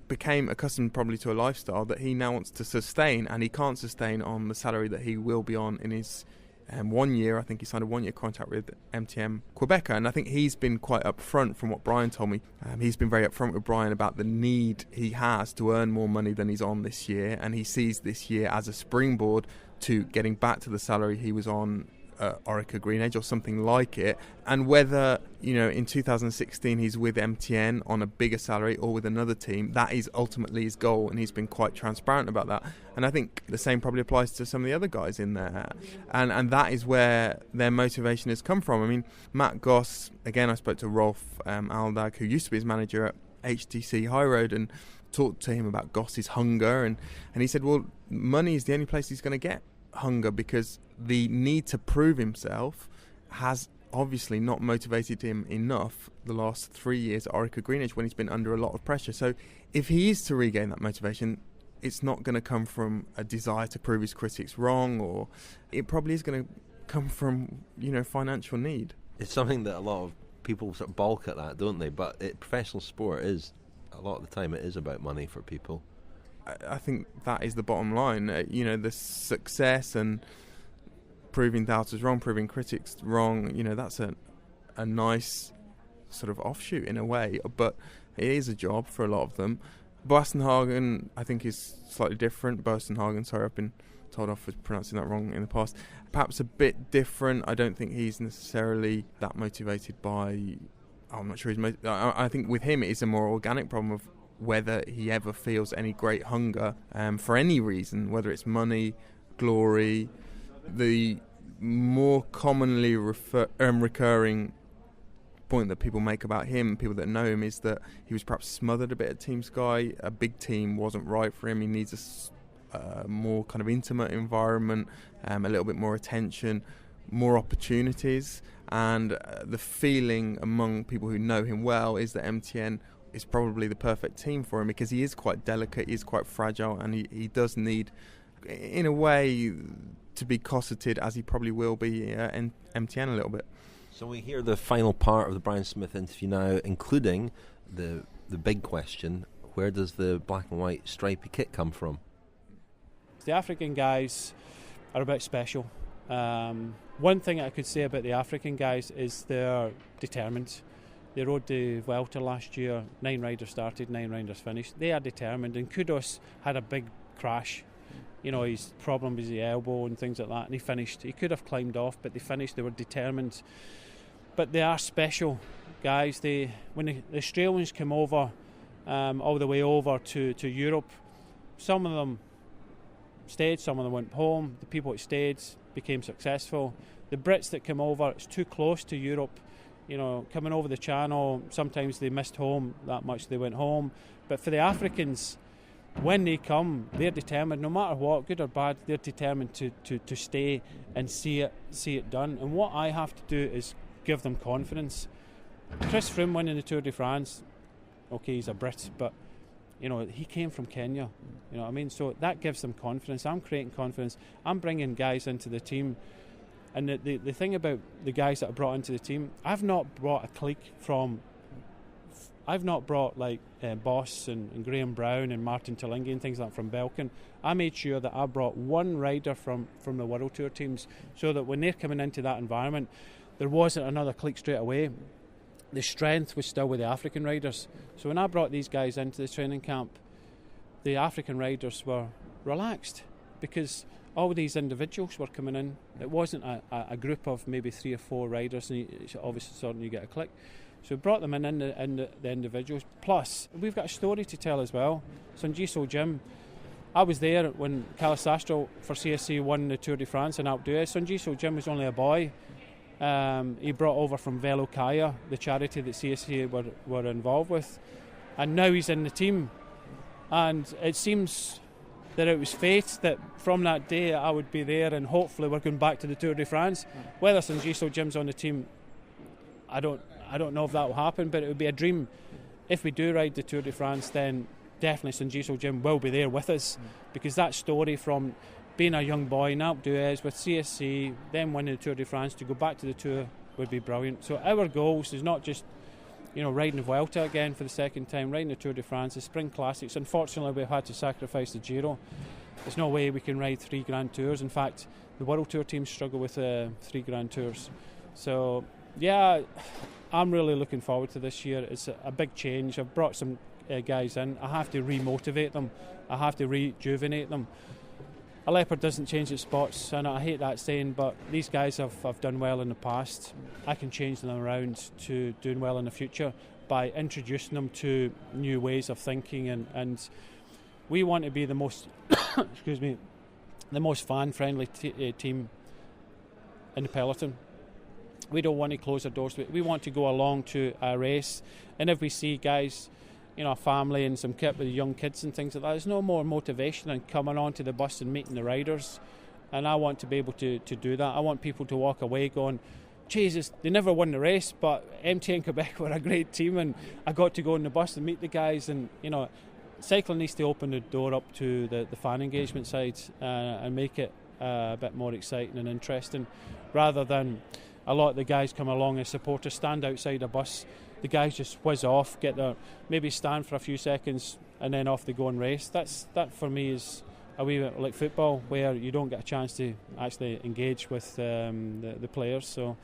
[SPEAKER 2] became accustomed probably to a lifestyle that he now wants to sustain, and he can't sustain on the salary that he will be on in his 1 year. I think he signed a 1 year contract with MTN-Qhubeka, and I think he's been quite upfront from what Brian told me. He's been very upfront with Brian about the need he has to earn more money than he's on this year, and he sees this year as a springboard to getting back to the salary he was on Orica Green Edge or something like it. And whether, you know, in 2016 he's with MTN on a bigger salary or with another team, that is ultimately his goal, and he's been quite transparent about that. And I think the same probably applies to some of the other guys in there, and that is where their motivation has come from. I mean, Matt Goss, again, I spoke to Rolf Aldag, who used to be his manager at HTC High Road, and talked to him about Goss's hunger, and he said, well, money is the only place he's going to get hunger, because the need to prove himself has obviously not motivated him enough the last 3 years at Orica Green Edge when he's been under a lot of pressure. So if he is to regain that motivation, it's not going to come from a desire to prove his critics wrong, or it probably is going to come from, you know, financial need.
[SPEAKER 6] It's something that a lot of people sort of balk at that, don't they? But professional sport is, a lot of the time, it is about money for people.
[SPEAKER 2] I think that is the bottom line. You know, the success and proving doubters wrong, proving critics wrong, you know, that's a nice sort of offshoot in a way, but it is a job for a lot of them. Boasson Hagen, I think, is slightly different. Boasson Hagen, sorry, I've been told off for pronouncing that wrong in the past. Perhaps a bit different. I don't think he's necessarily that motivated by... I'm not sure he's... I think with him it is a more organic problem of whether he ever feels any great hunger for any reason, whether it's money, glory. The more commonly recurring point that people make about him, people that know him, is that he was perhaps smothered a bit at Team Sky. A big team wasn't right for him. He needs a more kind of intimate environment, a little bit more attention, more opportunities. And the feeling among people who know him well is that MTN is probably the perfect team for him, because he is quite delicate, he is quite fragile, and he does need, in a way, to be cosseted, as he probably will be in MTN a little bit.
[SPEAKER 6] So we hear the final part of the Brian Smith interview now, including the big question: where does the black and white stripy kit come from?
[SPEAKER 9] The African guys are a bit special. One thing I could say about the African guys is they're determined. They rode the Vuelta last year. 9 riders started, 9 riders finished. They are determined, and Kudos had a big crash. You know, his problem was the elbow and things like that, and he finished. He could have climbed off, but they finished. They were determined. But they are special guys. When the Australians came over, all the way over to Europe, some of them stayed, some of them went home. The people that stayed became successful. The Brits that came over, it's too close to Europe. You know, coming over the channel, sometimes they missed home that much, they went home. But for the Africans, when they come, they're determined, no matter what, good or bad, they're determined to stay and see it done. And what I have to do is give them confidence. Chris Froome winning the Tour de France, okay, he's a Brit, but you know, he came from Kenya. You know what I mean? So that gives them confidence. I'm creating confidence. I'm bringing guys into the team. And the thing about the guys that I brought into the team, I've not brought a clique from... I've not brought like Boss and Graham Brown and Martin Tilingi and things like that from Belkin. I made sure that I brought one rider from the World Tour teams, so that when they're coming into that environment, there wasn't another clique straight away. The strength was still with the African riders. So when I brought these guys into the training camp, the African riders were relaxed, because all these individuals were coming in. It wasn't a group of maybe 3 or 4 riders, and obviously suddenly you get a clique. So we brought them in the individuals. Plus, we've got a story to tell as well. Sanjiso Jim, I was there when Calasastro for CSC won the Tour de France in Alpe d'Huez. Sanjiso Jim was only a boy. He brought over from Velo Kaya, the charity that CSC were involved with. And now he's in the team. And it seems that it was fate that from that day I would be there, and hopefully we're going back to the Tour de France. Whether Sanjiso Jim's on the team, I don't know if that will happen, but it would be a dream. If we do ride the Tour de France, then definitely Sanjiso Jim will be there with us, because that story from being a young boy in Alpe d'Huez with CSC, then winning the Tour de France, to go back to the Tour would be brilliant. So our goals is not just, you know, riding the Vuelta again for the second time, riding the Tour de France, the Spring Classics. Unfortunately, we've had to sacrifice the Giro. There's no way we can ride 3 Grand Tours. In fact, the World Tour teams struggle with 3 Grand Tours. So, yeah, I'm really looking forward to this year. It's a big change. I've brought some guys in. I have to re-motivate them. I have to rejuvenate them. A leopard doesn't change its spots, and I hate that saying, but these guys have done well in the past. I can change them around to doing well in the future by introducing them to new ways of thinking, and we want to be the most excuse me, the most fan-friendly team in the peloton. We don't want to close our doors to it. We want to go along to a race, and if we see guys, you know, a family and some kit with young kids and things like that, there's no more motivation than coming onto the bus and meeting the riders. And I want to be able to do that. I want people to walk away going, Jesus, they never won the race, but MTN-Qhubeka were a great team, and I got to go on the bus and meet the guys. And, you know, cycling needs to open the door up to the fan engagement side and make it a bit more exciting and interesting, rather than a lot of the guys come along as supporters, stand outside a bus. The guys just whiz off, get there, maybe stand for a few seconds, and then off they go and race. That for me is a wee bit like football, where you don't get a chance to actually engage with the players. So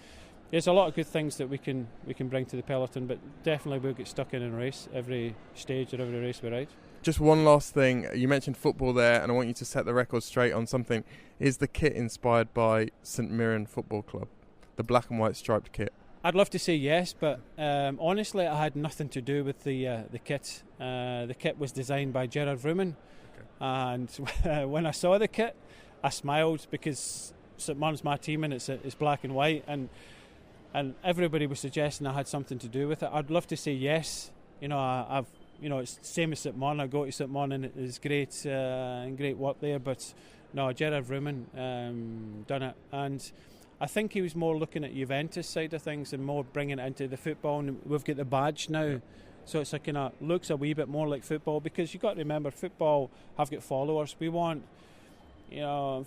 [SPEAKER 9] there's a lot of good things that we can bring to the peloton, but definitely we'll get stuck in a race every stage or every race we ride.
[SPEAKER 2] Just one last thing. You mentioned football there, and I want you to set the record straight on something. Is the kit inspired by St Mirren Football Club? The black and white striped kit?
[SPEAKER 9] I'd love to say yes, but honestly, I had nothing to do with the kit. The kit was designed by Gerard Vroomen, and when I saw the kit, I smiled, because St Mirren's my team and it's black and white, and everybody was suggesting I had something to do with it. I'd love to say yes. You know, it's the same as St Mirren. I go to St Mirren and it's great and great work there, but no, Gerard Vroomen done it, and I think he was more looking at Juventus side of things and more bringing it into the football. And we've got the badge now, so it's kind of looks a wee bit more like football, because you've got to remember, football have got followers. We want, you know,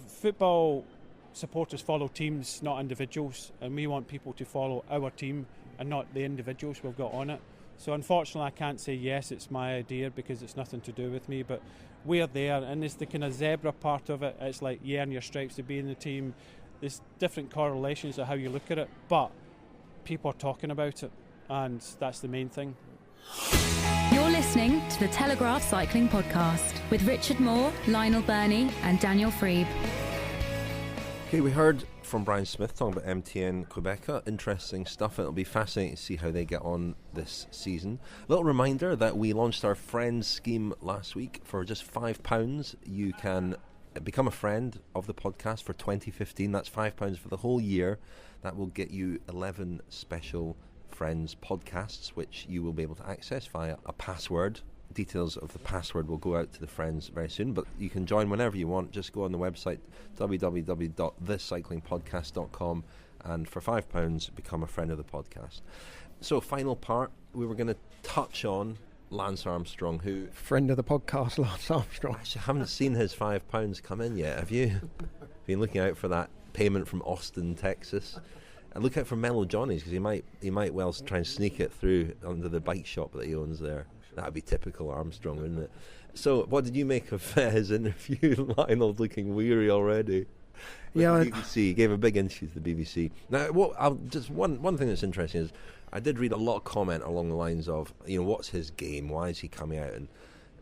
[SPEAKER 9] football supporters follow teams, not individuals, and we want people to follow our team and not the individuals we've got on it. So unfortunately, I can't say yes, it's my idea, because it's nothing to do with me, but we're there, and there's the kind of zebra part of it. It's like, yeah, earn your stripes to be in the team. There's different correlations of how you look at it, but people are talking about it. and that's the main thing.
[SPEAKER 5] You're listening to the Telegraph Cycling Podcast with Richard Moore, Lionel Birnie and Daniel Friebe.
[SPEAKER 6] Okay, we heard from Brian Smith talking about MTN-Qhubeka. Interesting stuff. It'll be fascinating to see how they get on this season. A little reminder that we launched our Friends scheme last week. For just £5, you can become a friend of the podcast for 2015. That's £5 for the whole year. That will get you 11 special Friends podcasts, which you will be able to access via a password. Details of the password will go out to the friends very soon, but you can join whenever you want. Just go on the website www.thiscyclingpodcast.com and for £5 become a friend of the podcast. So final part, we were going to touch on Lance Armstrong, who...
[SPEAKER 7] Friend of the podcast, Lance Armstrong.
[SPEAKER 6] Actually, I haven't seen his £5 come in yet, have you? Been looking out for that payment from Austin, Texas. And look out for Mellow Johnny's, because he might well try and sneak it through under the bike shop that he owns there. That would be typical Armstrong, wouldn't it? So, what did you make of his interview? Lionel's looking weary already.
[SPEAKER 7] Yeah,
[SPEAKER 6] the BBC. He gave a big interview to the BBC. Now, one thing that's interesting is I did read a lot of comment along the lines of, what's his game? Why is he coming out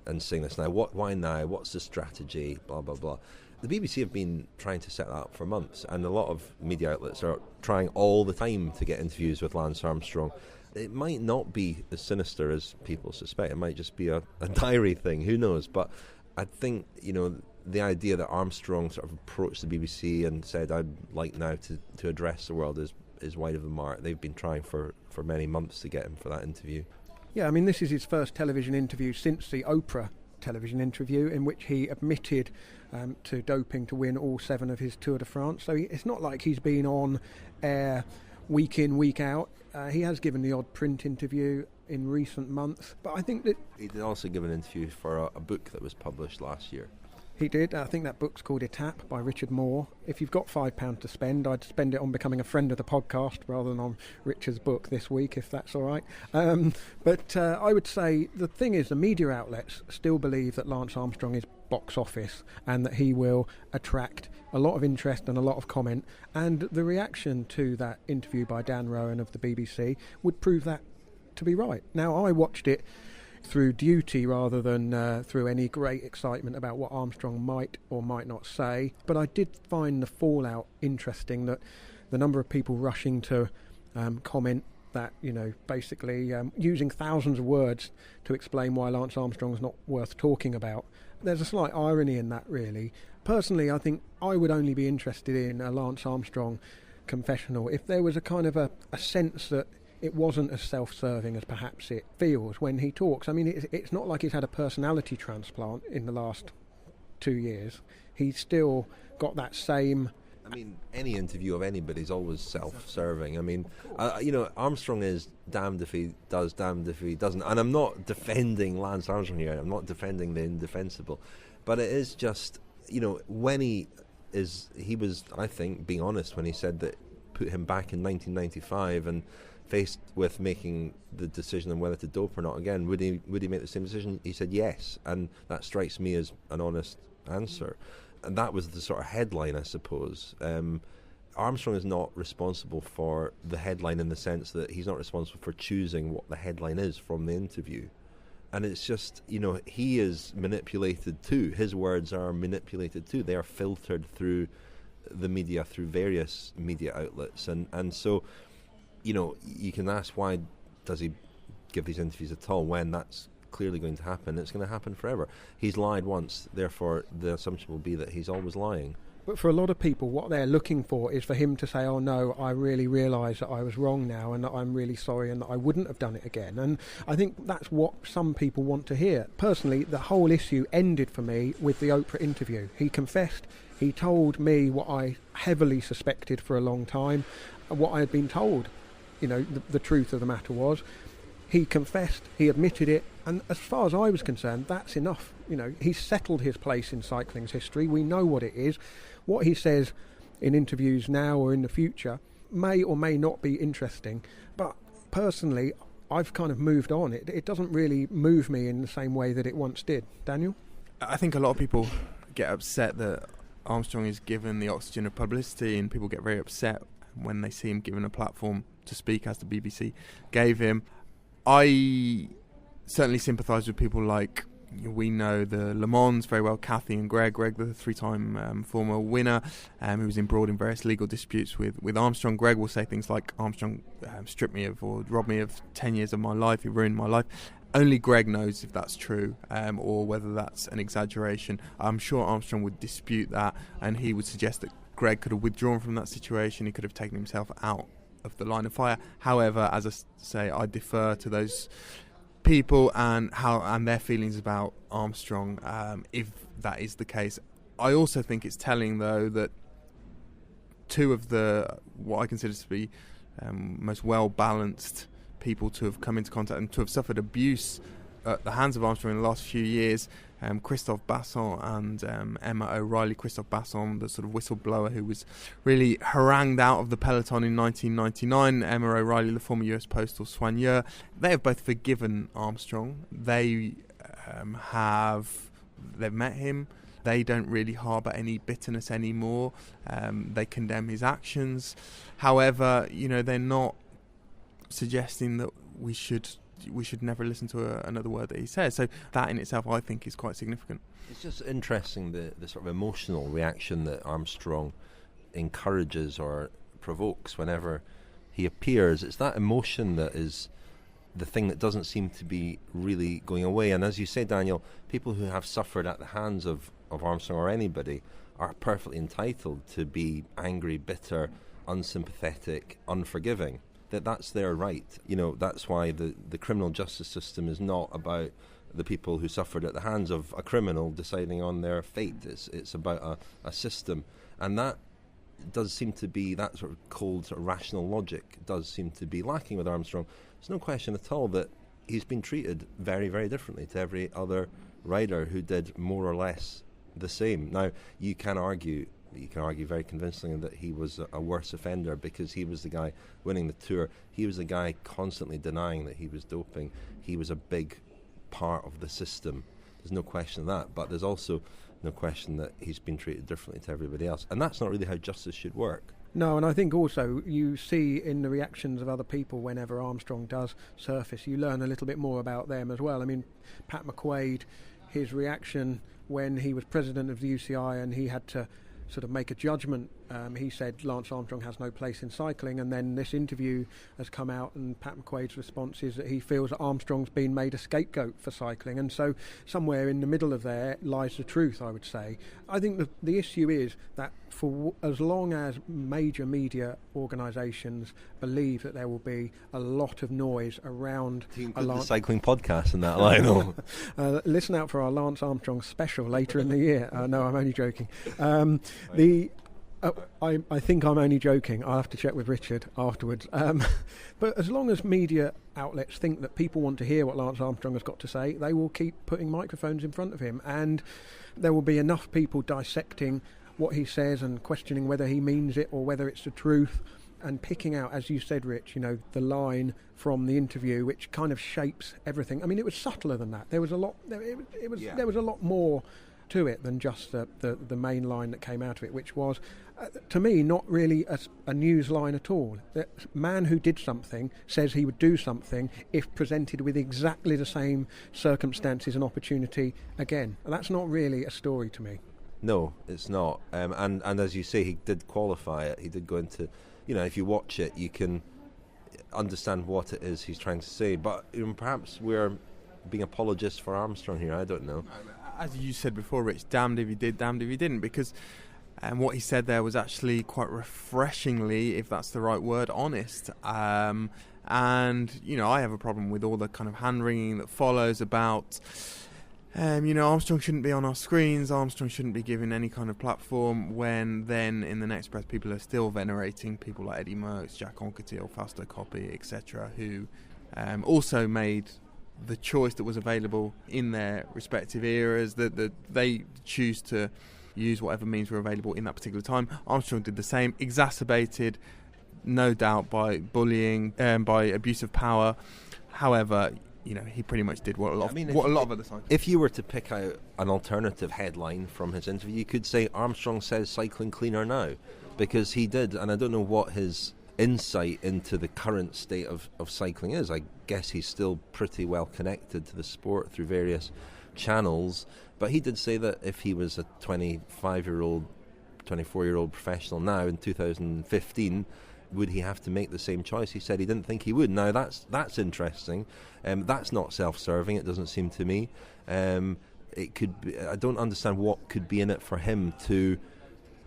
[SPEAKER 6] and saying this now? Why now? What's the strategy? Blah blah blah. The BBC have been trying to set that up for months, and a lot of media outlets are trying all the time to get interviews with Lance Armstrong. It might not be as sinister as people suspect. It might just be a diary thing. Who knows? But I think, the idea that Armstrong sort of approached the BBC and said, I'd like now to address the world is wide of the mark. They've been trying for many months to get him for that interview.
[SPEAKER 7] Yeah, I mean, this is his first television interview since the Oprah television interview, in which he admitted to doping to win all 7 of his Tour de France. So it's not like he's been on air week in, week out. He has given the odd print interview in recent months, but I think that...
[SPEAKER 6] He did also give an interview for a book that was published last year.
[SPEAKER 7] He did. I think that book's called Etape by Richard Moore. If you've got £5 to spend, I'd spend it on becoming a friend of the podcast rather than on Richard's book this week, if that's all right. But I would say the thing is, the media outlets still believe that Lance Armstrong is box office and that he will attract a lot of interest and a lot of comment. And the reaction to that interview by Dan Rowan of the BBC would prove that to be right. Now, I watched it through duty rather than through any great excitement about what Armstrong might or might not say, but I did find the fallout interesting, that the number of people rushing to comment that, basically using thousands of words to explain why Lance Armstrong's not worth talking about. There's a slight irony in that, really. Personally, I think I would only be interested in a Lance Armstrong confessional if there was a kind of a sense that it wasn't as self-serving as perhaps it feels when he talks. I mean, it's not like he's had a personality transplant in the last 2 years. He's still got that same...
[SPEAKER 6] I mean, any interview of anybody's always self-serving. I mean, Armstrong is damned if he does, damned if he doesn't. And I'm not defending Lance Armstrong here. I'm not defending the indefensible. But it is just, when he was, I think, being honest when he said that put him back in 1995 and faced with making the decision on whether to dope or not again, would he make the same decision? He said yes, and that strikes me as an honest answer. And that was the sort of headline, I suppose. Armstrong is not responsible for the headline in the sense that he's not responsible for choosing what the headline is from the interview. And it's just, he is manipulated too. His words are manipulated too. They are filtered through the media, through various media outlets. And so, you can ask, why does he give these interviews at all when that's clearly going to happen? It's going to happen forever. He's lied once, therefore the assumption will be that he's always lying.
[SPEAKER 7] But for a lot of people, what they're looking for is for him to say, oh no, I really realise that I was wrong now and that I'm really sorry and that I wouldn't have done it again. And I think that's what some people want to hear. Personally, the whole issue ended for me with the Oprah interview. He confessed. He told me what I heavily suspected for a long time, what I had been told. The truth of the matter was, he confessed, he admitted it, and as far as I was concerned, that's enough. He's settled his place in cycling's history. We know what it is. What he says in interviews now or in the future may or may not be interesting, but personally, I've kind of moved on. It doesn't really move me in the same way that it once did. Daniel?
[SPEAKER 2] I think a lot of people get upset that Armstrong is given the oxygen of publicity, and people get very upset when they see him given a platform to speak, as the BBC gave him. I certainly sympathise with people like, we know the Le Mans very well, Kathy and Greg, the three-time former winner, who was embroiled in various legal disputes with Armstrong. Greg will say things like, Armstrong stripped me of or robbed me of 10 years of my life, he ruined my life. Only Greg knows if that's true or whether that's an exaggeration. I'm sure Armstrong would dispute that, and he would suggest that Greg could have withdrawn from that situation, he could have taken himself out of the line of fire. However, as I say, I defer to those people and their feelings about Armstrong, if that is the case. I also think it's telling, though, that two of the what I consider to be most well-balanced people to have come into contact and to have suffered abuse at the hands of Armstrong in the last few years, Christophe Basson and Emma O'Reilly. Christophe Basson, the sort of whistleblower who was really harangued out of the peloton in 1999. Emma O'Reilly, the former US postal soigneur. They have both forgiven Armstrong. They've met him. They don't really harbour any bitterness anymore. They condemn his actions. However, they're not suggesting that we should never listen to another word that he says. So that in itself, I think, is quite significant. It's
[SPEAKER 6] just interesting, the sort of emotional reaction that Armstrong encourages or provokes whenever he appears. It's that emotion that is the thing that doesn't seem to be really going away. And as you say, Daniel, people who have suffered at the hands of Armstrong or anybody are perfectly entitled to be angry, bitter, unsympathetic, unforgiving. That's their right. That's why the criminal justice system is not about the people who suffered at the hands of a criminal deciding on their fate. It's about a system. And that does seem to be, that sort of cold, sort of rational logic does seem to be lacking with Armstrong. There's no question at all that he's been treated very, very differently to every other rider who did more or less the same. Now, you can argue very convincingly that he was a worse offender because he was the guy winning the Tour. He was the guy constantly denying that he was doping. He was a big part of the system. There's no question of that. But there's also no question that he's been treated differently to everybody else. And that's not really how justice should work.
[SPEAKER 7] No, and I think also you see in the reactions of other people whenever Armstrong does surface, you learn a little bit more about them as well. I mean, Pat McQuaid, his reaction when he was president of the UCI and he had to sort of make a judgment. He said Lance Armstrong has no place in cycling, and then this interview has come out and Pat McQuaid's response is that he feels that Armstrong's been made a scapegoat for cycling, and so somewhere in the middle of there lies the truth, I would say. I think the issue is that for as long as major media organisations believe that there will be a lot of noise around
[SPEAKER 6] the cycling podcast and that, Lionel.
[SPEAKER 7] Listen out for our Lance Armstrong special later in the year. No, I'm only joking. I think I'm only joking. I'll have to check with Richard afterwards. But as long as media outlets think that people want to hear what Lance Armstrong has got to say, they will keep putting microphones in front of him, and there will be enough people dissecting what he says and questioning whether he means it or whether it's the truth, and picking out, as you said, Rich, the line from the interview which kind of shapes everything. I mean, it was subtler than that. There was a lot. There was a lot more to it than just the main line that came out of it, which was, to me, not really a news line at all. The man who did something says he would do something if presented with exactly the same circumstances and opportunity again. And that's not really a story to me.
[SPEAKER 6] No, it's not. And as you say, he did qualify it. He did go into, if you watch it, you can understand what it is he's trying to say. But perhaps we're being apologists for Armstrong here. I don't know.
[SPEAKER 2] As you said before, Rich, damned if he did, damned if he didn't, because what he said there was actually quite refreshingly, if that's the right word, honest. And, I have a problem with all the kind of hand-wringing that follows about, Armstrong shouldn't be on our screens, Armstrong shouldn't be given any kind of platform, when then in the next breath people are still venerating people like Eddie Merckx, Jack Anquetil, Fausto Coppi, etc., who also made the choice that was available in their respective eras, that they choose to use whatever means were available in that particular time. Armstrong did the same, exacerbated, no doubt, by bullying, by abuse of power. However, he pretty much did what a lot of other cyclists.
[SPEAKER 6] If you were to pick out an alternative headline from his interview, you could say Armstrong says cycling cleaner now, because he did, and I don't know what his insight into the current state of cycling is. I guess he's still pretty well connected to the sport through various channels, but he did say that if he was a 25-year-old, 24-year-old professional now in 2015, would he have to make the same choice? He said he didn't think he would. Now that's interesting. That's not self-serving, it doesn't seem to me. It could be, I don't understand what could be in it for him to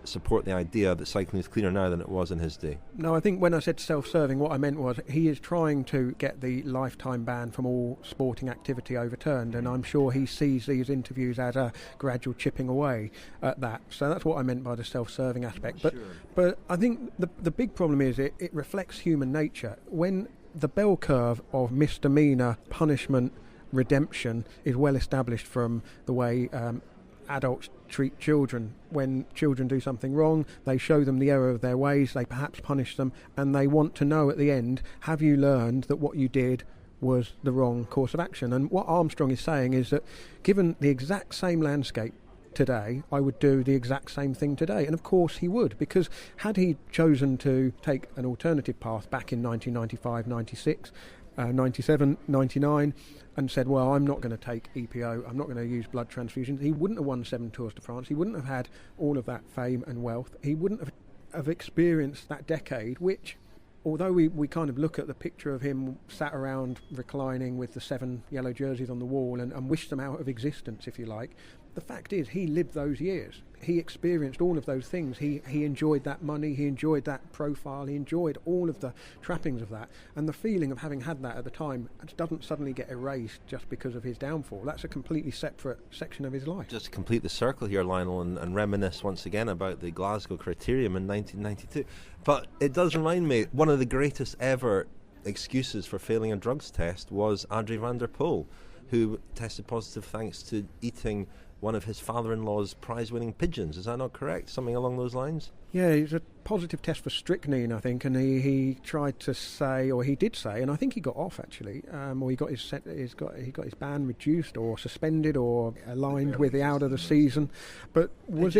[SPEAKER 6] support the idea that cycling is cleaner now than it was in his day.
[SPEAKER 7] No, I think when I said self-serving, what I meant was he is trying to get the lifetime ban from all sporting activity overturned, and I'm sure he sees these interviews as a gradual chipping away at that. So that's what I meant by the self-serving aspect. But I think the big problem is it reflects human nature. When the bell curve of misdemeanour, punishment, redemption is well established from the way adults treat children. When children do something wrong, they show them the error of their ways, they perhaps punish them, and they want to know at the end, have you learned that what you did was the wrong course of action? And what Armstrong is saying is that given the exact same landscape today, I would do the exact same thing today. And of course he would, because had he chosen to take an alternative path back in 1995, 96, 97, 99, and said, well, I'm not going to take EPO, I'm not going to use blood transfusions, he wouldn't have won 7 Tours de France, he wouldn't have had all of that fame and wealth, he wouldn't have experienced that decade, which, although we kind of look at the picture of him sat around reclining with the 7 yellow jerseys on the wall and wish them out of existence, if you like, the fact is he lived those years. He experienced all of those things. He enjoyed that money, he enjoyed that profile, he enjoyed all of the trappings of that. And the feeling of having had that at the time doesn't suddenly get erased just because of his downfall. That's a completely separate section of his life.
[SPEAKER 6] Just to complete the circle here, Lionel, and reminisce once again about the Glasgow Criterium in 1992. But it does remind me, one of the greatest ever excuses for failing a drugs test was Adrie van der Poel, who tested positive thanks to eating one of his father-in-law's prize-winning pigeons. Is that not correct? Something along those lines?
[SPEAKER 7] Yeah, it was a positive test for strychnine, I think, and he tried to say, or he did say, and I think he got off actually, or he got his ban reduced or suspended or aligned with the out of the season. But was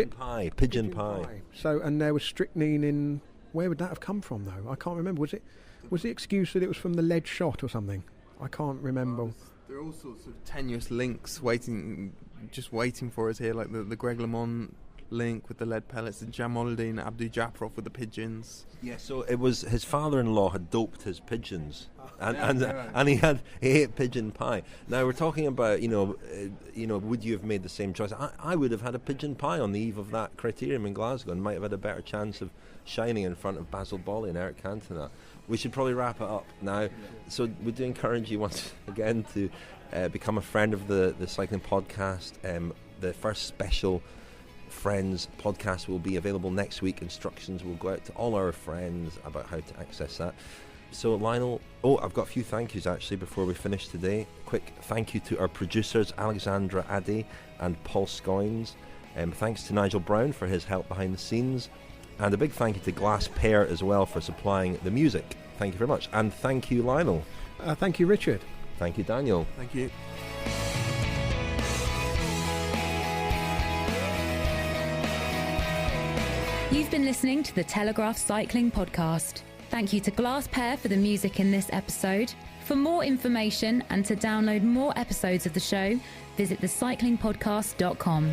[SPEAKER 6] Pigeon pie.
[SPEAKER 7] So, and there was strychnine in. Where would that have come from, though? I can't remember. Was the excuse that it was from the lead shot or something? I can't remember.
[SPEAKER 2] There are all sorts of tenuous links just waiting for us here, like the Greg LeMond link with the lead pellets, and Jamaldine Abdu Japarov with the pigeons.
[SPEAKER 6] Yeah, so it was his father-in-law had doped his pigeons, and he ate pigeon pie. Now we're talking about would you have made the same choice? I would have had a pigeon pie on the eve of that Criterium in Glasgow, and might have had a better chance of shining in front of Basil Boli and Eric Cantona. We should probably wrap it up now. So we do encourage you once again to become a friend of the Cycling Podcast. The first special Friends podcast will be available next week. Instructions will go out to all our friends about how to access that. So Lionel, I've got a few thank yous actually before we finish today. Quick thank you to our producers Alexandra Addy and Paul Scoynes. Thanks to Nigel Brown for his help behind the scenes. And a big thank you to Glass Pear as well for supplying the music. Thank you very much. And thank you, Lionel.
[SPEAKER 7] Thank you, Richard.
[SPEAKER 6] Thank you, Daniel.
[SPEAKER 2] Thank you.
[SPEAKER 5] You've been listening to the Telegraph Cycling Podcast. Thank you to Glass Pear for the music in this episode. For more information and to download more episodes of the show, visit thecyclingpodcast.com.